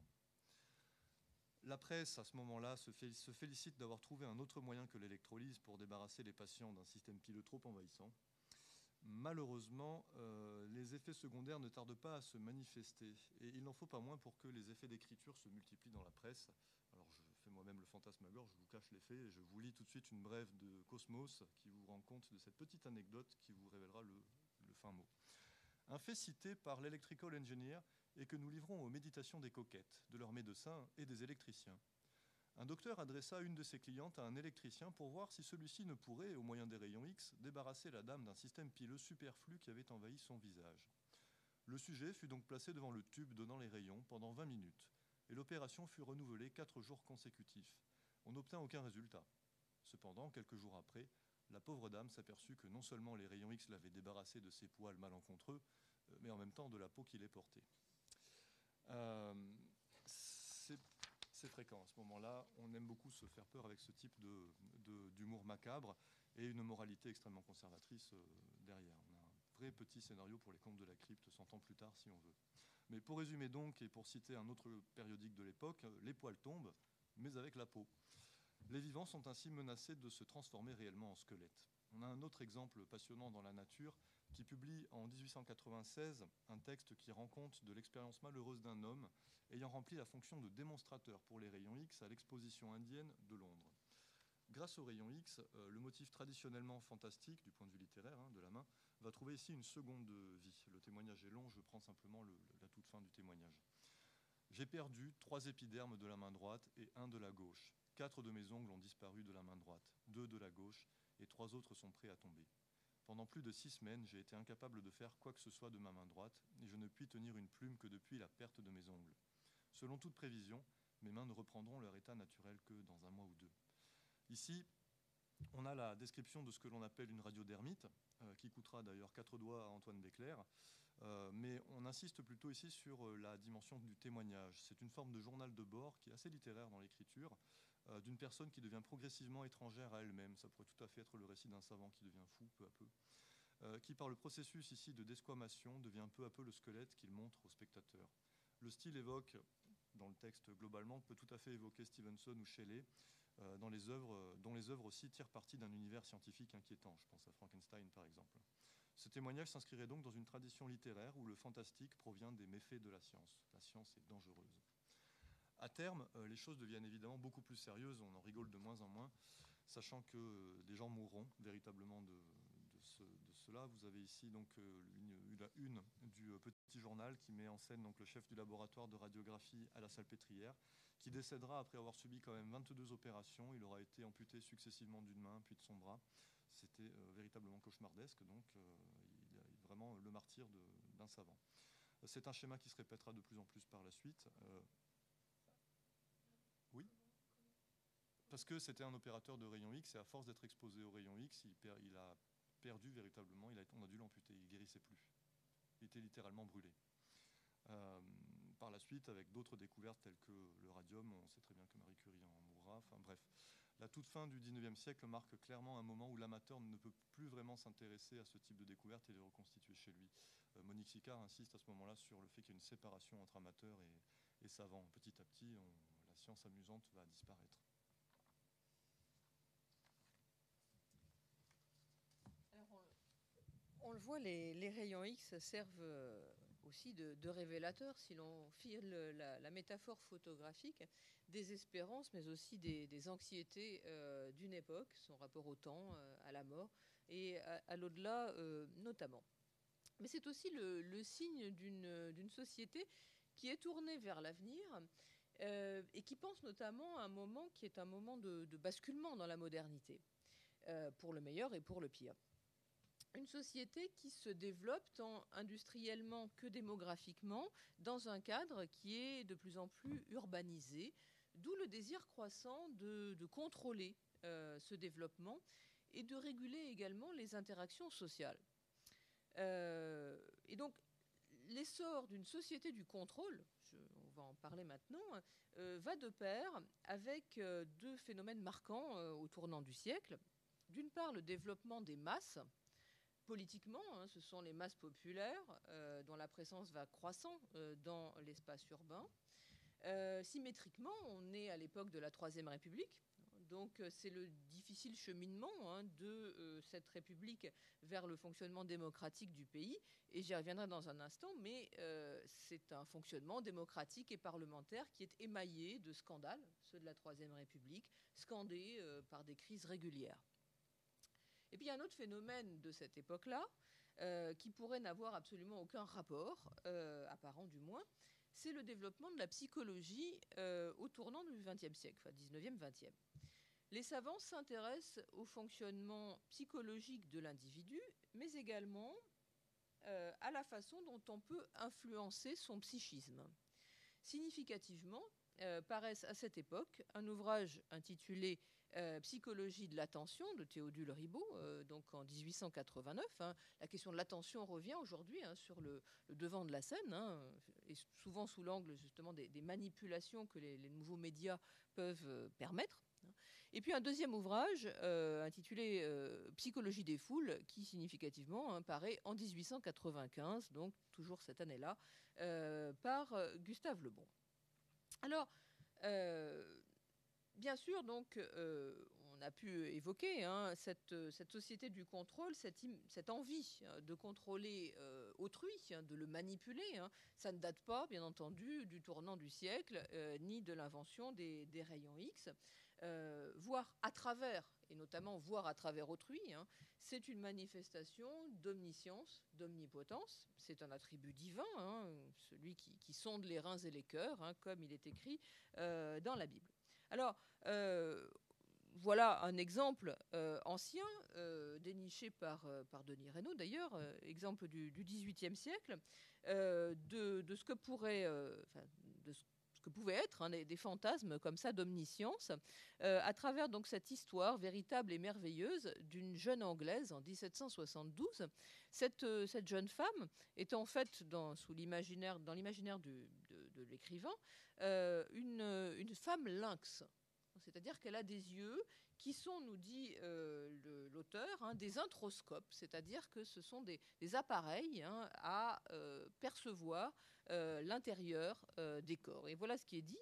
[SPEAKER 1] La presse, à ce moment-là, se félicite d'avoir trouvé un autre moyen que l'électrolyse pour débarrasser les patients d'un système pileux trop envahissant. Malheureusement, les effets secondaires ne tardent pas à se manifester. Et il n'en faut pas moins pour que les effets d'écriture se multiplient dans la presse. Alors, je fais moi-même le fantasmagore, je vous cache les faits, et je vous lis tout de suite une brève de Cosmos qui vous rend compte de cette petite anecdote qui vous révélera le fin mot. Un fait cité par l'Electrical Engineer et que nous livrons aux méditations des coquettes, de leurs médecins et des électriciens. Un docteur adressa une de ses clientes à un électricien pour voir si celui-ci ne pourrait, au moyen des rayons X, débarrasser la dame d'un système pileux superflu qui avait envahi son visage. Le sujet fut donc placé devant le tube donnant les rayons pendant 20 minutes, et l'opération fut renouvelée 4 jours consécutifs. On n'obtint aucun résultat. Cependant, quelques jours après, la pauvre dame s'aperçut que non seulement les rayons X l'avaient débarrassée de ses poils malencontreux, mais en même temps de la peau qui les portait. C'est fréquent à ce moment-là. On aime beaucoup se faire peur avec ce type d'humour macabre et une moralité extrêmement conservatrice derrière. On a un vrai petit scénario pour les contes de la crypte 100 ans plus tard, si on veut. Mais pour résumer donc, et pour citer un autre périodique de l'époque, les poils tombent, mais avec la peau. Les vivants sont ainsi menacés de se transformer réellement en squelettes. On a un autre exemple passionnant dans la nature qui publie en 1896 un texte qui rend compte de l'expérience malheureuse d'un homme ayant rempli la fonction de démonstrateur pour les rayons X à l'exposition indienne de Londres. Grâce aux rayons X, le motif traditionnellement fantastique, du point de vue littéraire, de la main, va trouver ici une seconde vie. Le témoignage est long, je prends simplement la toute fin du témoignage. J'ai perdu 3 épidermes de la main droite et 1 de la gauche. 4 de mes ongles ont disparu de la main droite, 2 de la gauche, et 3 autres sont prêts à tomber. Pendant plus de 6 semaines, j'ai été incapable de faire quoi que ce soit de ma main droite, et je ne puis tenir une plume que depuis la perte de mes ongles. Selon toute prévision, mes mains ne reprendront leur état naturel que dans 1 mois ou 2. Ici, on a la description de ce que l'on appelle une radiodermite, qui coûtera d'ailleurs 4 doigts à Antoine Béclair, mais on insiste plutôt ici sur la dimension du témoignage. C'est une forme de journal de bord qui est assez littéraire dans l'écriture, d'une personne qui devient progressivement étrangère à elle-même. Ça pourrait tout à fait être le récit d'un savant qui devient fou peu à peu, qui par le processus ici de desquamation devient peu à peu le squelette qu'il montre au spectateur. Le style évoque, dans le texte globalement, peut tout à fait évoquer Stevenson ou Shelley, dont les œuvres aussi tirent parti d'un univers scientifique inquiétant. Je pense à Frankenstein par exemple. Ce témoignage s'inscrirait donc dans une tradition littéraire où le fantastique provient des méfaits de la science. La science est dangereuse. À terme, les choses deviennent évidemment beaucoup plus sérieuses, on en rigole de moins en moins, sachant que des gens mourront véritablement de cela. Vous avez ici donc la une du petit journal qui met en scène donc le chef du laboratoire de radiographie à la Salpêtrière, qui décédera après avoir subi quand même 22 opérations. Il aura été amputé successivement d'une main puis de son bras. C'était véritablement cauchemardesque, donc il est vraiment le martyr d'un savant. C'est un schéma qui se répétera de plus en plus par la suite. Oui, parce que c'était un opérateur de rayons X et à force d'être exposé aux rayons X, il a perdu véritablement. On a dû l'amputer, il ne guérissait plus. Il était littéralement brûlé. Par la suite, avec d'autres découvertes telles que le radium, on sait très bien que Marie Curie en mourra. Enfin bref, la toute fin du 19e siècle marque clairement un moment où l'amateur ne peut plus vraiment s'intéresser à ce type de découverte et les reconstituer chez lui. Monique Sicard insiste à ce moment-là sur le fait qu'il y a une séparation entre amateurs et savants. Petit à petit, la science amusante va disparaître.
[SPEAKER 2] Alors on le voit, les rayons X servent aussi de révélateurs, si l'on file la métaphore photographique, des espérances, mais aussi des anxiétés d'une époque, son rapport au temps, à la mort et à l'au-delà notamment. Mais c'est aussi le signe d'une société qui est tournée vers l'avenir et qui pense notamment à un moment qui est un moment de basculement dans la modernité, pour le meilleur et pour le pire. Une société qui se développe tant industriellement que démographiquement dans un cadre qui est de plus en plus urbanisé, d'où le désir croissant de contrôler ce développement et de réguler également les interactions sociales. Et donc, l'essor d'une société du contrôle, on va en parler maintenant, va de pair avec deux phénomènes marquants au tournant du siècle. D'une part, le développement des masses. Politiquement, ce sont les masses populaires dont la présence va croissant dans l'espace urbain. Symétriquement, on est à l'époque de la Troisième République. Donc c'est le difficile cheminement de cette République vers le fonctionnement démocratique du pays. Et j'y reviendrai dans un instant, mais c'est un fonctionnement démocratique et parlementaire qui est émaillé de scandales, ceux de la Troisième République, scandés par des crises régulières. Et puis il y a un autre phénomène de cette époque-là, qui pourrait n'avoir absolument aucun rapport, apparent du moins, c'est le développement de la psychologie au tournant du XXe siècle, enfin 19e-20e. Les savants s'intéressent au fonctionnement psychologique de l'individu, mais également à la façon dont on peut influencer son psychisme. Significativement, paraissent à cette époque un ouvrage intitulé Psychologie de l'attention de Théodule Ribot, donc en 1889. La question de l'attention revient aujourd'hui sur le devant de la scène, et souvent sous l'angle justement des manipulations que les nouveaux médias peuvent permettre. Et puis un deuxième ouvrage intitulé Psychologie des foules, qui significativement paraît en 1895, donc toujours cette année-là, par Gustave Le Bon. Alors, bien sûr, donc, on a pu évoquer cette société du contrôle, cette envie de contrôler autrui, de le manipuler. Ça ne date pas, bien entendu, du tournant du siècle, ni de l'invention des rayons X. Voir à travers, et notamment voir à travers autrui, c'est une manifestation d'omniscience, d'omnipotence. C'est un attribut divin, celui qui sonde les reins et les cœurs, comme il est écrit dans la Bible. Alors, voilà un exemple ancien, déniché par Denis Reynaud d'ailleurs, exemple du XVIIIe siècle, de ce que pourrait, de ce que pouvaient être des fantasmes comme ça d'omniscience, à travers donc cette histoire véritable et merveilleuse d'une jeune Anglaise en 1772. Cette jeune femme est en fait dans l'imaginaire de l'écrivain une femme lynx. C'est-à-dire qu'elle a des yeux qui sont, nous dit l'auteur, des introscopes, c'est-à-dire que ce sont des appareils à percevoir l'intérieur des corps. Et voilà ce qui est dit.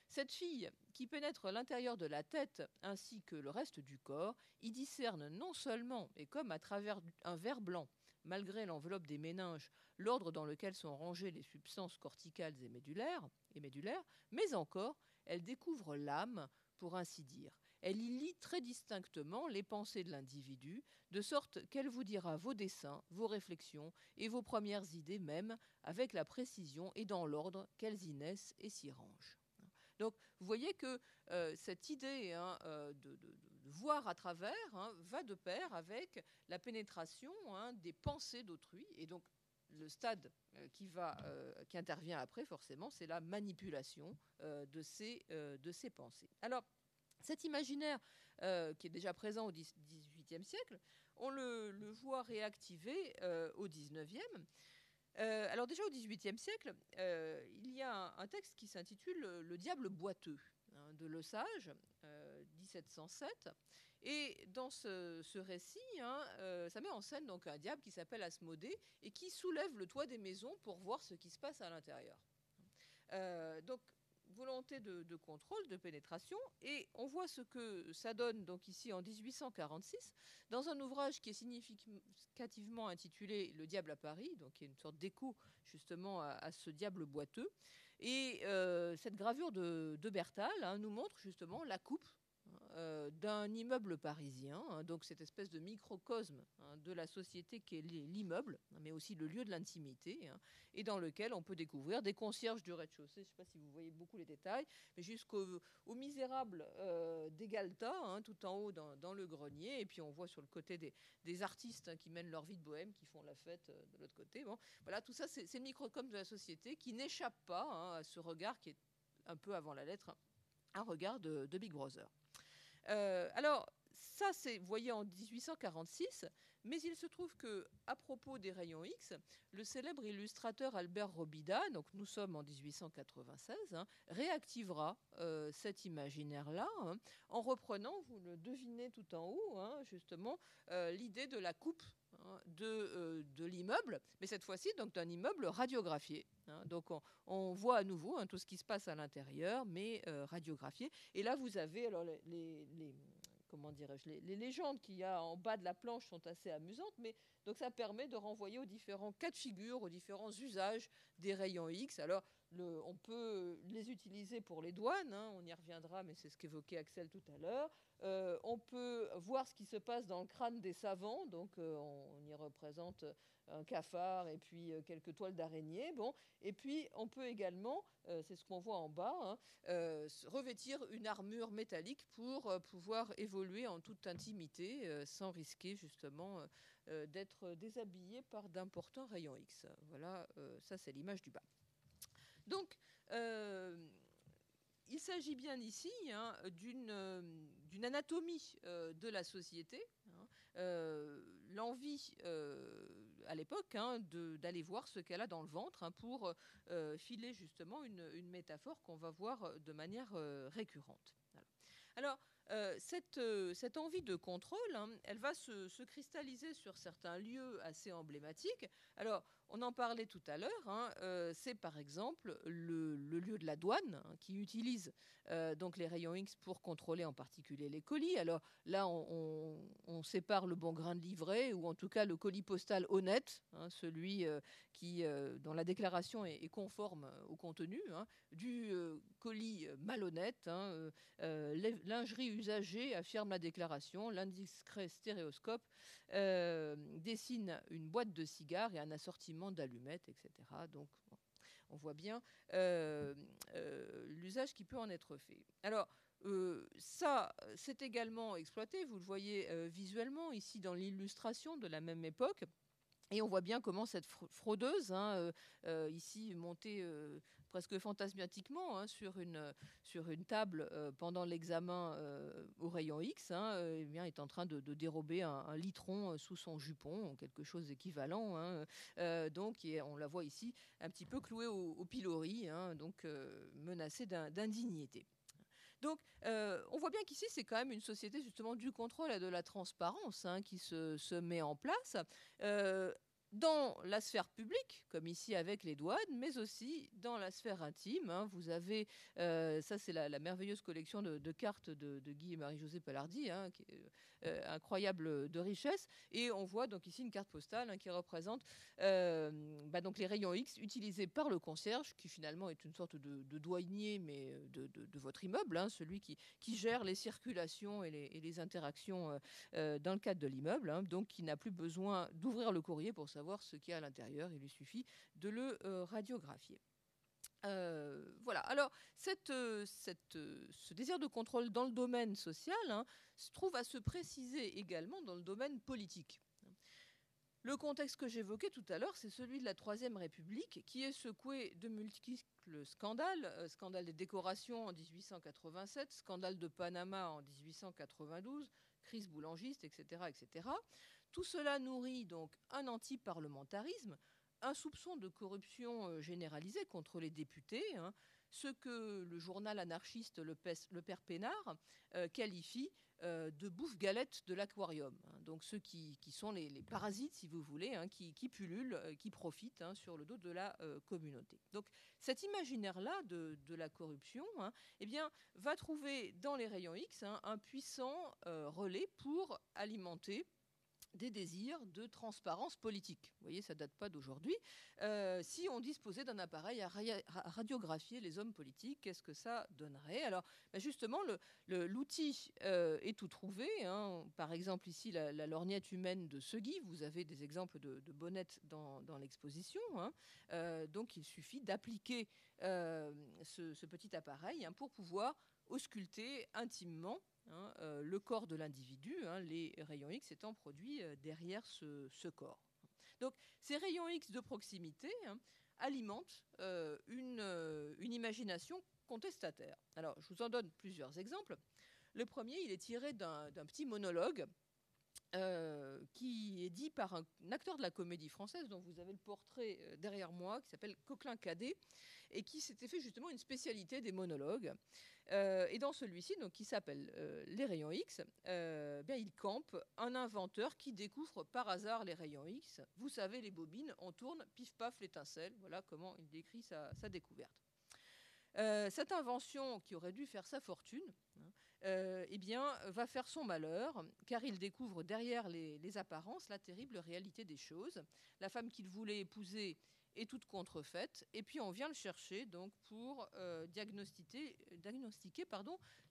[SPEAKER 2] Cette fille qui pénètre l'intérieur de la tête ainsi que le reste du corps, y discerne non seulement, et comme à travers un verre blanc, malgré l'enveloppe des méninges, l'ordre dans lequel sont rangées les substances corticales et médulaires, mais encore, elle découvre l'âme, pour ainsi dire. Elle y lit très distinctement les pensées de l'individu, de sorte qu'elle vous dira vos desseins, vos réflexions et vos premières idées même, avec la précision et dans l'ordre qu'elles y naissent et s'y rangent. Donc, vous voyez que cette idée de voir à travers va de pair avec la pénétration des pensées d'autrui. Et donc, le stade qui intervient après, forcément, c'est la manipulation de ces pensées. Alors, cet imaginaire qui est déjà présent au XVIIIe siècle, on le voit réactivé au 19e. Alors déjà au XVIIIe siècle, il y a un texte qui s'intitule Le diable boiteux, hein, de Lesage, 1707. Et dans ce récit, hein, ça met en scène donc un diable qui s'appelle Asmodée et qui soulève le toit des maisons pour voir ce qui se passe à l'intérieur. Donc volonté de contrôle, de pénétration, et on voit ce que ça donne donc ici en 1846 dans un ouvrage qui est significativement intitulé Le diable à Paris, donc qui est une sorte d'écho justement à ce diable boiteux. Et cette gravure de Bertal, hein, nous montre justement la coupe d'un immeuble parisien, hein, donc cette espèce de microcosme, hein, de la société qui est l'immeuble, hein, mais aussi le lieu de l'intimité, hein, et dans lequel on peut découvrir des concierges du rez-de-chaussée, je ne sais pas si vous voyez beaucoup les détails, mais jusqu'au misérable des Galtas, hein, tout en haut dans le grenier, et puis on voit sur le côté des artistes, hein, qui mènent leur vie de bohème, qui font la fête de l'autre côté. Bon, voilà, tout ça, c'est le microcosme de la société qui n'échappe pas, hein, à ce regard qui est un peu avant la lettre, un regard de Big Brother. Alors, ça, c'est, vous voyez, en 1846, mais il se trouve que, à propos des rayons X, le célèbre illustrateur Albert Robida, donc nous sommes en 1896, hein, réactivera cet imaginaire-là, hein, en reprenant, vous le devinez tout en haut, hein, justement, l'idée de la coupe, hein, de l'immeuble, mais cette fois-ci donc d'un immeuble radiographié. Hein, donc on voit à nouveau, hein, tout ce qui se passe à l'intérieur, mais radiographié. Et là, vous avez alors comment dirais-je, les légendes qu'il y a en bas de la planche sont assez amusantes, mais donc ça permet de renvoyer aux différents cas de figure, aux différents usages des rayons X. Alors, on peut les utiliser pour les douanes, hein, on y reviendra, mais c'est ce qu'évoquait Axel tout à l'heure. On peut voir ce qui se passe dans le crâne des savants, donc on y représente un cafard et puis quelques toiles d'araignée. Bon. Et puis on peut également, c'est ce qu'on voit en bas, hein, revêtir une armure métallique pour pouvoir évoluer en toute intimité, sans risquer justement d'être déshabillé par d'importants rayons X. Voilà, ça c'est l'image du bas. Donc, il s'agit bien ici, hein, d'une anatomie de la société, hein, l'envie à l'époque, hein, d'aller voir ce qu'elle a dans le ventre, hein, pour filer justement une métaphore qu'on va voir de manière récurrente. Voilà. Alors, cette envie de contrôle, hein, elle va se cristalliser sur certains lieux assez emblématiques. Alors, on en parlait tout à l'heure, hein, c'est par exemple le lieu de la douane, hein, qui utilise donc les rayons X pour contrôler en particulier les colis. Alors là, on sépare le bon grain de livret, ou en tout cas le colis postal honnête, hein, celui dont la déclaration est conforme au contenu, hein, du colis malhonnête, hein, lingerie usagée, affirme la déclaration, l'indiscret stéréoscope dessine une boîte de cigares et un assortiment d'allumettes, etc. Donc, bon, on voit bien l'usage qui peut en être fait. Alors, ça, c'est également exploité, vous le voyez visuellement ici dans l'illustration de la même époque. Et on voit bien comment cette fraudeuse, hein, ici montée presque fantasmatiquement, hein, sur une table pendant l'examen au rayon X, hein, eh bien, est en train de dérober un litron sous son jupon, quelque chose d'équivalent. Hein, donc, on la voit ici un petit peu clouée au pilori, hein, donc menacée d'indignité. Donc, on voit bien qu'ici, c'est quand même une société justement du contrôle et de la transparence, hein, qui se met en place dans la sphère publique, comme ici avec les douanes, mais aussi dans la sphère intime. Hein. Vous avez, ça c'est la merveilleuse collection de cartes de Guy et Marie-Josée Palardy, hein, qui est incroyable de richesse. Et on voit donc ici une carte postale, hein, qui représente donc les rayons X utilisés par le concierge, qui finalement est une sorte de douanier, mais de votre immeuble, hein, celui qui gère les circulations et les interactions dans le cadre de l'immeuble, hein, donc qui n'a plus besoin d'ouvrir le courrier pour savoir ce qu'il y a à l'intérieur, il lui suffit de le radiographier. Voilà. Alors, ce désir de contrôle dans le domaine social, hein, se trouve à se préciser également dans le domaine politique. Le contexte que j'évoquais tout à l'heure, c'est celui de la Troisième République, qui est secoué de multiples scandales. Scandale des décorations en 1887, scandale de Panama en 1892, crise boulangiste, etc., etc. Tout cela nourrit donc un anti-parlementarisme, un soupçon de corruption généralisée contre les députés, hein, ce que le journal anarchiste Le Père Pénard qualifie de bouffe-galette de l'aquarium. Hein, donc ceux qui sont les parasites, si vous voulez, hein, qui pullulent, qui profitent, hein, sur le dos de la communauté. Donc cet imaginaire-là de la corruption, hein, eh bien, va trouver dans les rayons X, hein, un puissant relais pour alimenter des désirs de transparence politique. Vous voyez, ça ne date pas d'aujourd'hui. Si on disposait d'un appareil à radiographier les hommes politiques, qu'est-ce que ça donnerait? Alors, justement, l'outil est tout trouvé. Hein. Par exemple, ici, la lorgnette humaine de Segui. Vous avez des exemples de bonnettes dans l'exposition. Hein. Donc, il suffit d'appliquer ce petit appareil, hein, pour pouvoir ausculter intimement, hein, le corps de l'individu, hein, les rayons X étant produits derrière ce corps. Donc ces rayons X de proximité, hein, alimentent une imagination contestataire. Alors je vous en donne plusieurs exemples. Le premier, il est tiré d'un petit monologue qui est dit par un acteur de la Comédie Française dont vous avez le portrait derrière moi, qui s'appelle Coquelin-Cadet, et qui s'était fait justement une spécialité des monologues. Et dans celui-ci, donc, qui s'appelle Les rayons X, bien, il campe un inventeur qui découvre par hasard les rayons X. Vous savez, les bobines, on tourne, pif paf, l'étincelle. Voilà comment il décrit sa découverte. Cette invention, qui aurait dû faire sa fortune, hein, eh bien, va faire son malheur, car il découvre derrière les apparences la terrible réalité des choses. La femme qu'il voulait épouser est toute contrefaite, et puis on vient le chercher donc pour diagnostiquer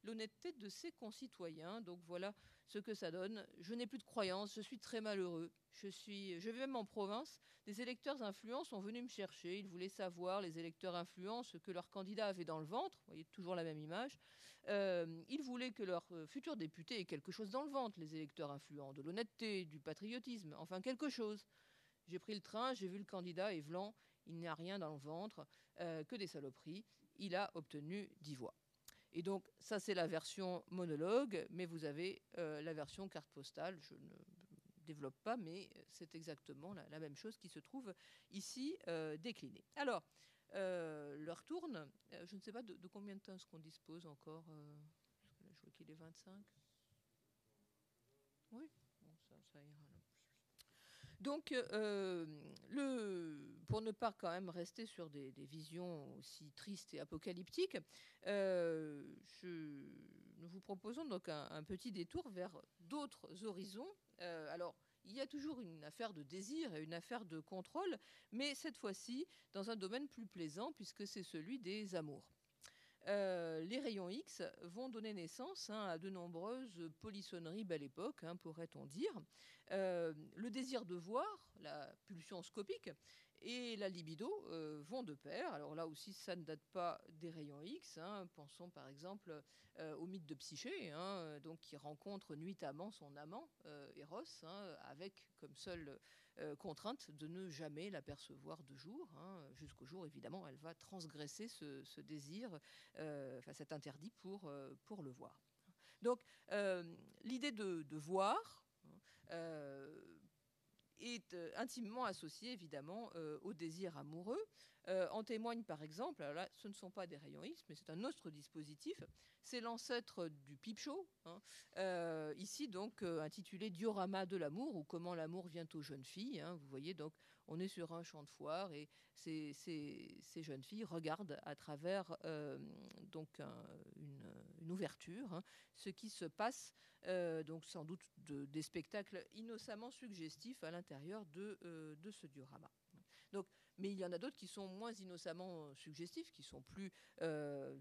[SPEAKER 2] l'honnêteté de ses concitoyens. Donc voilà ce que ça donne. Je n'ai plus de croyance, je suis très malheureux. Je vais même en province. Des électeurs influents sont venus me chercher. Ils voulaient savoir, les électeurs influents, ce que leur candidat avait dans le ventre. Vous voyez, toujours la même image. Ils voulaient que leur futur député ait quelque chose dans le ventre, les électeurs influents, de l'honnêteté, du patriotisme, enfin quelque chose. J'ai pris le train, j'ai vu le candidat Evelan, il n'y a rien dans le ventre, que des saloperies. Il a obtenu 10 voix. Et donc, ça, c'est la version monologue, mais vous avez la version carte postale. Je ne développe pas, mais c'est exactement la même chose qui se trouve ici déclinée. Alors, l'heure tourne. Je ne sais pas de combien de temps est-ce qu'on dispose encore. Parce que là, je vois qu'il est 25. Oui, bon, ça ira. Donc, pour ne pas quand même rester sur des visions aussi tristes et apocalyptiques, nous vous proposons donc un petit détour vers d'autres horizons. Alors, il y a toujours une affaire de désir et une affaire de contrôle, mais cette fois-ci dans un domaine plus plaisant, puisque c'est celui des amours. Les rayons X vont donner naissance, hein, à de nombreuses polissonneries belle époque, hein, pourrait-on dire. Le désir de voir, la pulsion scopique, et la libido vont de pair. Alors là aussi, ça ne date pas des rayons X. Hein. Pensons par exemple au mythe de Psyché, hein, donc, qui rencontre nuitamment son amant, Eros, hein, avec comme seule contrainte de ne jamais l'apercevoir de jour, hein, jusqu'au jour, évidemment, elle va transgresser ce désir, cet interdit pour le voir. Donc, l'idée de voir est intimement associée, évidemment, au désir amoureux. En témoigne, par exemple, alors là, ce ne sont pas des rayons X, mais c'est un autre dispositif. C'est l'ancêtre du pipe show, hein. Ici, donc, intitulé Diorama de l'amour, ou comment l'amour vient aux jeunes filles. Hein. Vous voyez, donc, on est sur un champ de foire et ces jeunes filles regardent à travers donc une ouverture, hein, ce qui se passe, donc sans doute des spectacles innocemment suggestifs à l'intérieur de ce diorama. Donc, mais il y en a d'autres qui sont moins innocemment suggestifs, qui sont plus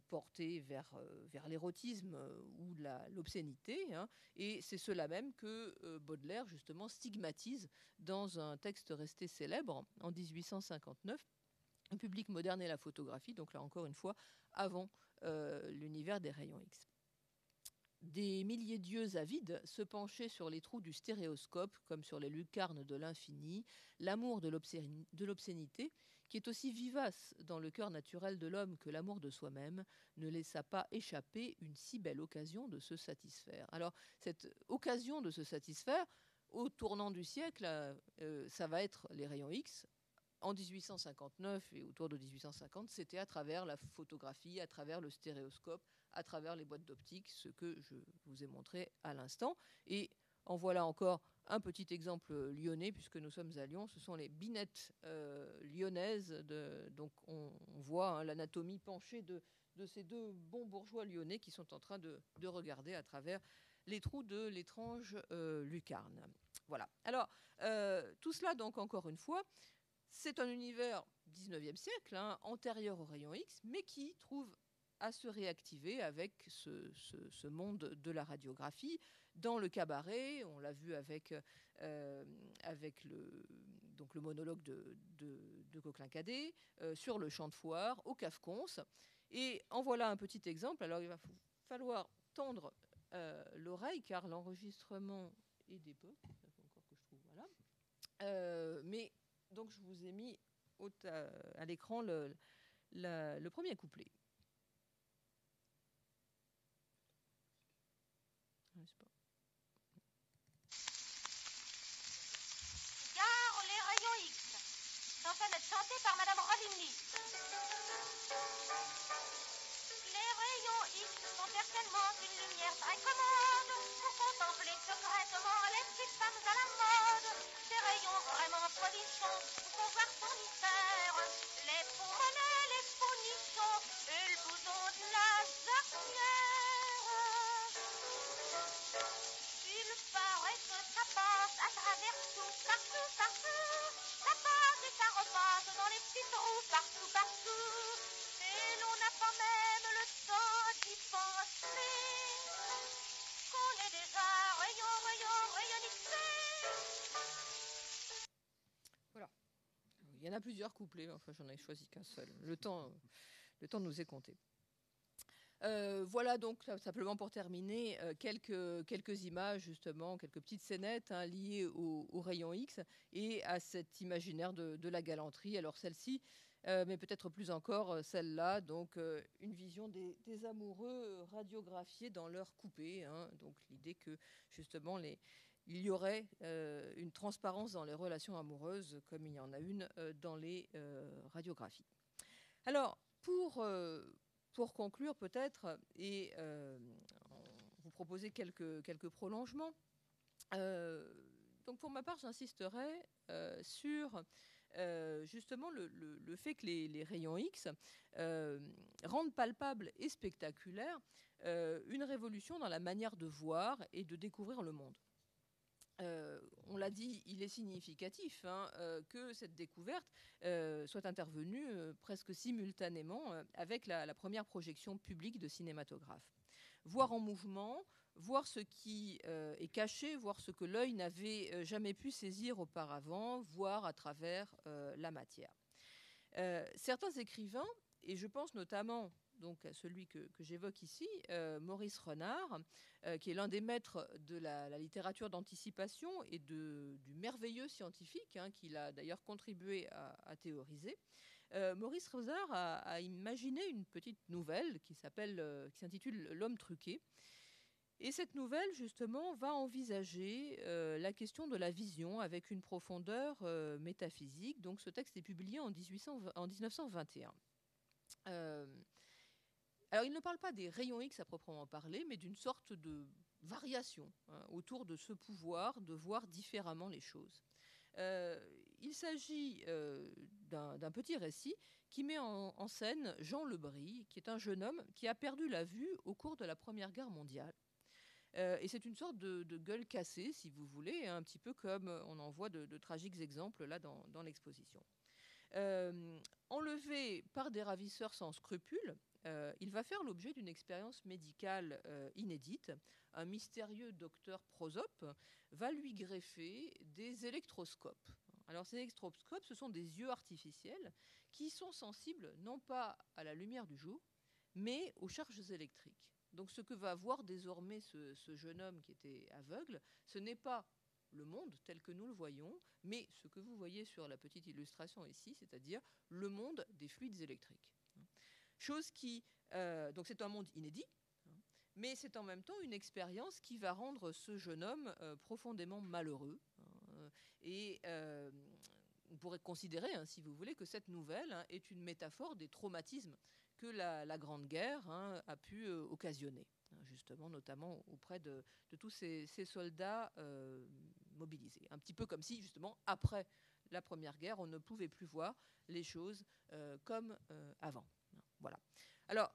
[SPEAKER 2] portés vers l'érotisme ou l'obscénité. Hein, et c'est cela même que Baudelaire, justement, stigmatise dans un texte resté célèbre en 1859, Le public moderne et la photographie, donc là encore une fois, avant l'univers des rayons X. Des milliers d'yeux avides se penchaient sur les trous du stéréoscope comme sur les lucarnes de l'infini. L'amour de l'obscénité, qui est aussi vivace dans le cœur naturel de l'homme que l'amour de soi-même, ne laissa pas échapper une si belle occasion de se satisfaire. Alors, cette occasion de se satisfaire, au tournant du siècle, ça va être les rayons X. En 1859 et autour de 1850, c'était à travers la photographie, à travers le stéréoscope, à travers les boîtes d'optique, ce que je vous ai montré à l'instant. Et en voilà encore un petit exemple lyonnais, puisque nous sommes à Lyon. Ce sont les binettes lyonnaises. Donc on voit l'anatomie penchée de ces deux bons bourgeois lyonnais qui sont en train de regarder à travers les trous de l'étrange lucarne. Voilà. Alors, tout cela, donc, encore une fois, c'est un univers 19e siècle, antérieur aux rayons X, mais qui trouve à se réactiver avec ce monde de la radiographie. Dans le cabaret, on l'a vu avec le monologue de Coquelin-Cadet, sur le champ de foire, au CAFCONS. Et en voilà un petit exemple. Alors, il va falloir tendre l'oreille, car l'enregistrement est d'époque. Il faut encore que je trouve, voilà. Mais donc, je vous ai mis à l'écran le premier couplet.
[SPEAKER 3] Gare les rayons X, sont fait chanter par Madame Roligny. Les rayons X sont certainement une lumière très commode pour contempler secrètement les petites femmes à la mode. Des rayons vraiment folichons pour voir son mystère, les poumonnets, les fournichons et le bouton de la jarretière. Il paraît que ça passe à travers tout, partout, partout. Ça passe et ça repasse dans les petits trous, partout, partout. Et l'on n'a pas même le temps d'y penser qu'on est déjà rayonnisé.
[SPEAKER 2] Voilà. Il y en a plusieurs couplets, enfin j'en ai choisi qu'un seul. Le temps nous est compté. Voilà donc simplement pour terminer quelques images justement, quelques petites scénettes liées au rayon X et à cet imaginaire de la galanterie. Alors celle-ci, mais peut-être plus encore celle-là, donc une vision des amoureux radiographiés dans leur coupé. Donc l'idée que justement il y aurait une transparence dans les relations amoureuses comme il y en a une dans les radiographies. Alors pour conclure peut-être et vous proposer quelques prolongements, donc pour ma part j'insisterai sur justement le fait que les rayons X rendent palpable et spectaculaire une révolution dans la manière de voir et de découvrir le monde. On l'a dit, il est significatif que cette découverte soit intervenue presque simultanément avec la première projection publique de cinématographe. Voir en mouvement, voir ce qui est caché, voir ce que l'œil n'avait jamais pu saisir auparavant, voir à travers la matière. Certains écrivains, et je pense notamment donc à celui que j'évoque ici, Maurice Renard, qui est l'un des maîtres de la littérature d'anticipation et du merveilleux scientifique, qu'il a d'ailleurs contribué à théoriser. Maurice Renard a imaginé une petite nouvelle qui s'intitule L'homme truqué. Et cette nouvelle, justement, va envisager la question de la vision avec une profondeur métaphysique. Donc ce texte est publié en 1921. Alors, il ne parle pas des rayons X à proprement parler, mais d'une sorte de variation autour de ce pouvoir de voir différemment les choses. Il s'agit d'un petit récit qui met en scène Jean Lebris, qui est un jeune homme qui a perdu la vue au cours de la Première Guerre mondiale. Et c'est une sorte de gueule cassée, si vous voulez, un petit peu comme on en voit de tragiques exemples là dans l'exposition. Enlevé par des ravisseurs sans scrupules, il va faire l'objet d'une expérience médicale inédite. Un mystérieux docteur Prosope va lui greffer des électroscopes. Alors ces électroscopes, ce sont des yeux artificiels qui sont sensibles non pas à la lumière du jour, mais aux charges électriques. Donc ce que va voir désormais ce jeune homme qui était aveugle, ce n'est pas le monde tel que nous le voyons, mais ce que vous voyez sur la petite illustration ici, c'est-à-dire le monde des fluides électriques. Chose qui, donc c'est un monde inédit, Mais c'est en même temps une expérience qui va rendre ce jeune homme profondément malheureux. Et on pourrait considérer, hein, si vous voulez, que cette nouvelle est une métaphore des traumatismes que la Grande Guerre a pu occasionner, justement, notamment auprès de tous ces soldats mobilisés. Un petit peu comme si, justement, après la Première Guerre, on ne pouvait plus voir les choses comme avant. Voilà. Alors,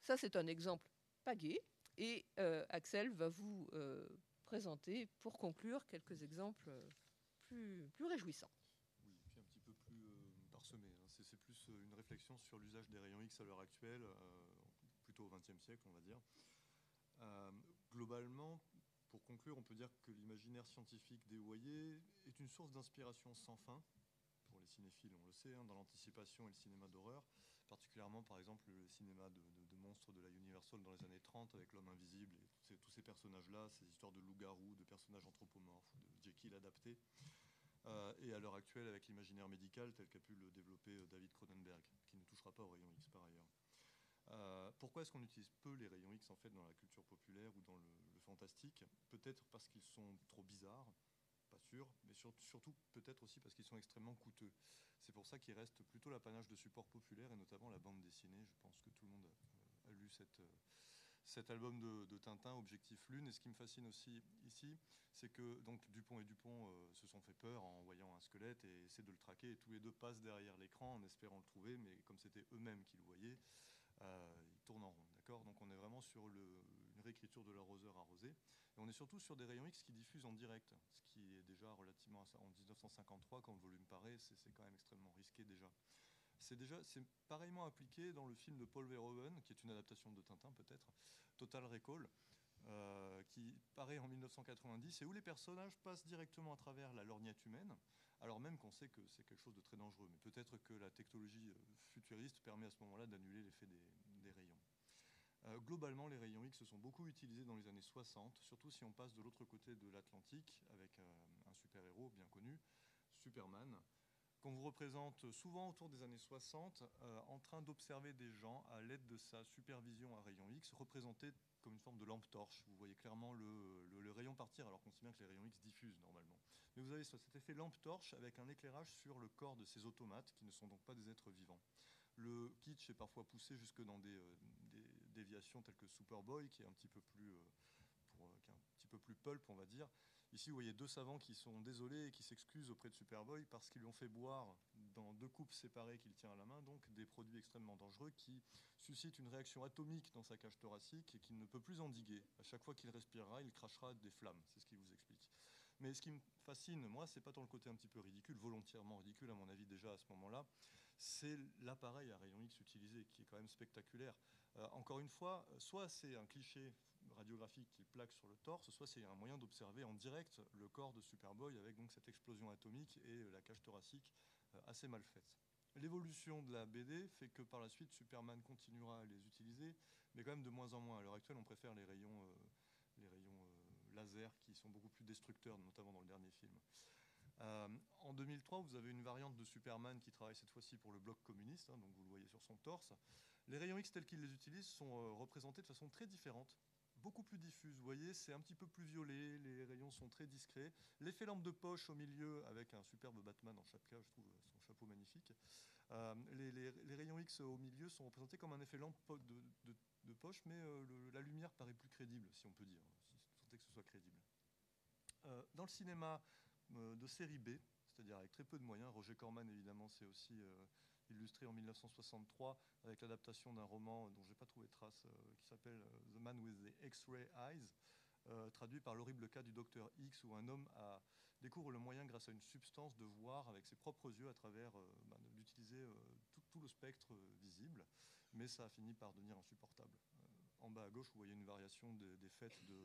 [SPEAKER 2] ça, c'est un exemple pas gai. Et Axel va vous présenter, pour conclure, quelques exemples plus réjouissants.
[SPEAKER 1] Oui, puis un petit peu plus parsemé. C'est plus une réflexion sur l'usage des rayons X à l'heure actuelle, plutôt au XXe siècle, on va dire. Globalement, pour conclure, on peut dire que l'imaginaire scientifique dévoyé est une source d'inspiration sans fin pour les cinéphiles, on le sait, dans l'anticipation et le cinéma d'horreur, particulièrement par exemple le cinéma de monstres de la Universal dans les années 30 avec l'homme invisible et tous ces personnages-là, ces histoires de loups-garous, de personnages anthropomorphes, de Jekyll adaptés, et à l'heure actuelle avec l'imaginaire médical tel qu'a pu le développer David Cronenberg, qui ne touchera pas aux rayons X par ailleurs. Pourquoi est-ce qu'on utilise peu les rayons X en fait dans la culture populaire ou dans le fantastique? Peut-être parce qu'ils sont trop bizarres, pas sûr, mais surtout peut-être aussi parce qu'ils sont extrêmement coûteux. C'est pour ça qu'ils restent plutôt l'apanage de supports populaires et notamment la bande dessinée. Je pense que tout le monde a lu cet album de Tintin, Objectif Lune. Et ce qui me fascine aussi ici, c'est que donc Dupont et Dupont se sont fait peur en voyant un squelette et essaient de le traquer. Et tous les deux passent derrière l'écran en espérant le trouver, mais comme c'était eux-mêmes qui le voyaient, ils tournent en rond. D'accord ? Donc on est vraiment sur une réécriture de l'arroseur arrosé. Et on est surtout sur des rayons X qui diffusent en direct, ce qui est déjà relativement en 1953, quand le volume paraît, c'est quand même extrêmement risqué déjà. C'est pareillement appliqué dans le film de Paul Verhoeven, qui est une adaptation de Tintin peut-être, Total Recall, qui paraît en 1990 et où les personnages passent directement à travers la lorgnette humaine, alors même qu'on sait que c'est quelque chose de très dangereux. Mais peut-être que la technologie futuriste permet à ce moment-là d'annuler l'effet des rayons. Globalement, les rayons X se sont beaucoup utilisés dans les années 60, surtout si on passe de l'autre côté de l'Atlantique avec un super-héros bien connu, Superman, qu'on vous représente souvent autour des années 60 en train d'observer des gens à l'aide de sa supervision à rayons X, représentés comme une forme de lampe torche. Vous voyez clairement le rayon partir alors qu'on sait bien que les rayons X diffusent normalement. Mais vous avez cet effet lampe torche avec un éclairage sur le corps de ces automates qui ne sont donc pas des êtres vivants. Le kitsch est parfois poussé jusque dans des déviations telles que Superboy, qui est un petit peu plus pulp, on va dire. Ici, vous voyez deux savants qui sont désolés et qui s'excusent auprès de Superboy parce qu'ils lui ont fait boire dans deux coupes séparées qu'il tient à la main, donc des produits extrêmement dangereux qui suscitent une réaction atomique dans sa cage thoracique et qu'il ne peut plus endiguer. À chaque fois qu'il respirera, il crachera des flammes. C'est ce qu'il vous explique. Mais ce qui me fascine, moi, c'est pas tant le côté un petit peu ridicule, volontairement ridicule à mon avis déjà à ce moment-là, c'est l'appareil à rayon X utilisé qui est quand même spectaculaire. Encore une fois, soit c'est un cliché radiographique qu'il plaque sur le torse, soit c'est un moyen d'observer en direct le corps de Superboy avec donc cette explosion atomique et la cage thoracique assez mal faite. L'évolution de la BD fait que par la suite Superman continuera à les utiliser, mais quand même de moins en moins. À l'heure actuelle, on préfère les rayons laser qui sont beaucoup plus destructeurs, notamment dans le dernier film. En 2003, vous avez une variante de Superman qui travaille cette fois-ci pour le bloc communiste, donc vous le voyez sur son torse. Les rayons X tels qu'ils les utilisent sont représentés de façon très différente, beaucoup plus diffuse. Vous voyez, c'est un petit peu plus violet, les rayons sont très discrets. L'effet lampe de poche au milieu, avec un superbe Batman en chapka, je trouve son chapeau magnifique. Les rayons X au milieu sont représentés comme un effet lampe de poche, mais la lumière paraît plus crédible, si on peut dire, si vous sentez que ce soit crédible. Dans le cinéma de série B, c'est-à-dire avec très peu de moyens, Roger Corman, évidemment, c'est aussi illustré en 1963 avec l'adaptation d'un roman dont je n'ai pas trouvé trace, qui s'appelle The Man with the X-Ray Eyes, traduit par l'horrible cas du docteur X, où un homme découvre le moyen, grâce à une substance, de voir avec ses propres yeux à travers, d'utiliser tout le spectre visible, mais ça a fini par devenir insupportable. En bas à gauche, vous voyez une variation des fêtes de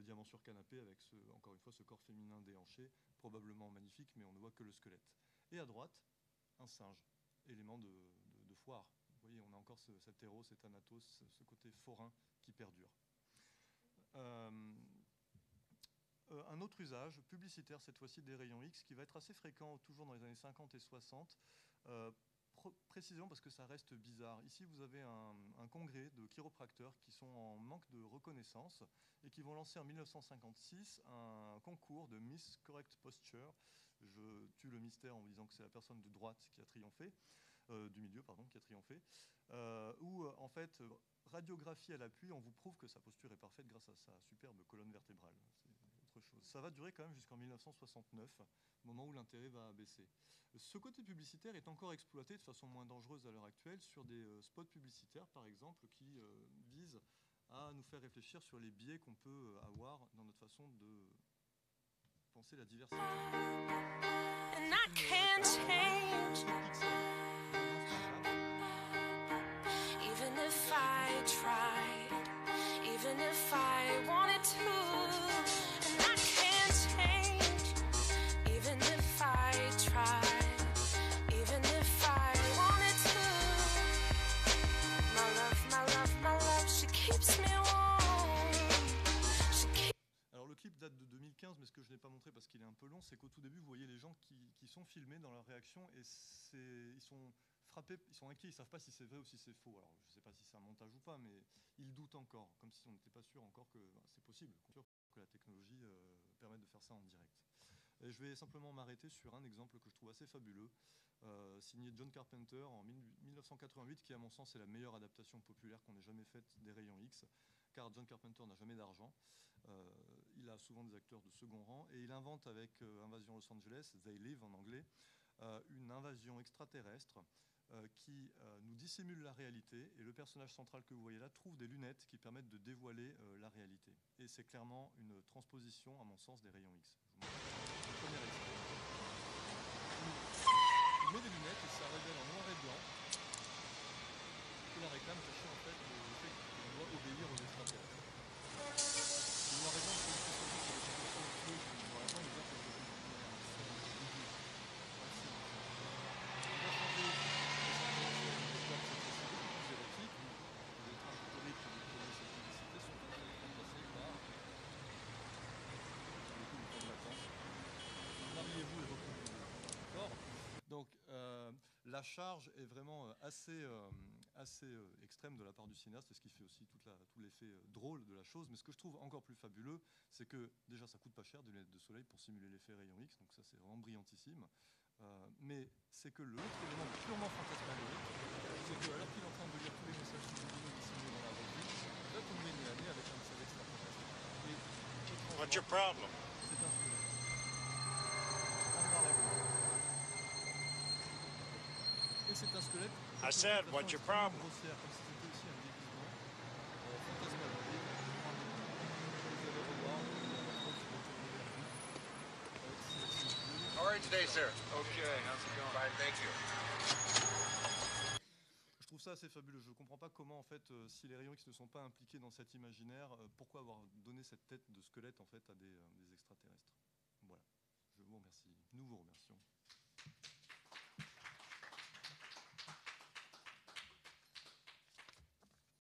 [SPEAKER 1] Diamant sur canapé avec encore une fois ce corps féminin déhanché, probablement magnifique, mais on ne voit que le squelette. Et à droite, un singe, élément de foire. Vous voyez, on a encore cet héros, cet Thanatos, ce côté forain qui perdure. Un autre usage, publicitaire cette fois-ci, des rayons X, qui va être assez fréquent toujours dans les années 50 et 60, précisément parce que ça reste bizarre. Ici, vous avez un congrès de chiropracteurs qui sont en manque de reconnaissance et qui vont lancer en 1956 un concours de Miss Correct Posture. Je tue le mystère en vous disant que c'est la personne de droite qui a triomphé, du milieu, pardon, qui a triomphé, où en fait, radiographie à l'appui, on vous prouve que sa posture est parfaite grâce à sa superbe colonne vertébrale. C'est autre chose. Ça va durer quand même jusqu'en 1969, moment où l'intérêt va baisser. Ce côté publicitaire est encore exploité de façon moins dangereuse à l'heure actuelle sur des spots publicitaires, par exemple, qui visent à nous faire réfléchir sur les biais qu'on peut avoir dans notre façon de penser la diversité.
[SPEAKER 4] And I can't change, even if I tried, even if I wanted to. And I can't change, even if I tried, even if I wanted to. My love, she keeps me warm. She keeps.
[SPEAKER 1] Alors le clip date de 2015, mais ce que je n'ai pas montré parce qu'il est un peu long, c'est qu'au tout début, vous voyez les gens qui sont filmés dans leur réaction et ils sont frappés, ils sont inquiets, ils ne savent pas si c'est vrai ou si c'est faux. Alors je ne sais pas si c'est un montage ou pas, mais ils doutent encore, comme si on n'était pas sûr encore que c'est possible, que la technologie permette de faire ça en direct. Et je vais simplement m'arrêter sur un exemple que je trouve assez fabuleux, signé John Carpenter en 1988, qui à mon sens est la meilleure adaptation populaire qu'on ait jamais faite des rayons X, car John Carpenter n'a jamais d'argent. Il a souvent des acteurs de second rang et il invente avec Invasion Los Angeles, They Live en anglais, une invasion extraterrestre qui nous dissimule la réalité, et le personnage central que vous voyez là trouve des lunettes qui permettent de dévoiler la réalité. Et c'est clairement une transposition, à mon sens, des rayons X. Je vous montre le premier extrait. Il met des lunettes et ça révèle en noir et blanc que la réclame cachait en fait le fait qu'on doit obéir aux extraterrestres. Le noir et blanc, c'est une spécialité sur les situations tueuses du noir et blanc, mais bien que je Donc la charge est vraiment assez extrême de la part du cinéaste, ce qui fait aussi tout l'effet drôle de la chose. Mais ce que je trouve encore plus fabuleux, c'est que déjà ça coûte pas cher des lunettes de soleil pour simuler l'effet rayon X, donc ça c'est vraiment brillantissime. Mais c'est que l'autre élément purement fantasmagorique, c'est qu'alors qu'il est en train de lire tous les messages subliminaux dissimulés dans la revue, là on met nez à nez avec un de ces extraterrestres.
[SPEAKER 5] What's your problem?
[SPEAKER 1] C'est un squelette. En noir et blanc. Et c'est un squelette.
[SPEAKER 5] I said, what's your problem?
[SPEAKER 1] Grossière, comme si c'était aussi un déguisement fantasmagorique. Vous allez revoir,
[SPEAKER 6] How are you today, sir? Okay, how's it going? Fine, thank you.
[SPEAKER 1] je trouve ça assez fabuleux. Je ne comprends pas comment, en fait, si les rayons X ne sont pas impliqués dans cet imaginaire, pourquoi avoir donné cette tête de squelette en fait à des extraterrestres. Voilà. Je vous remercie. Nous vous remercions.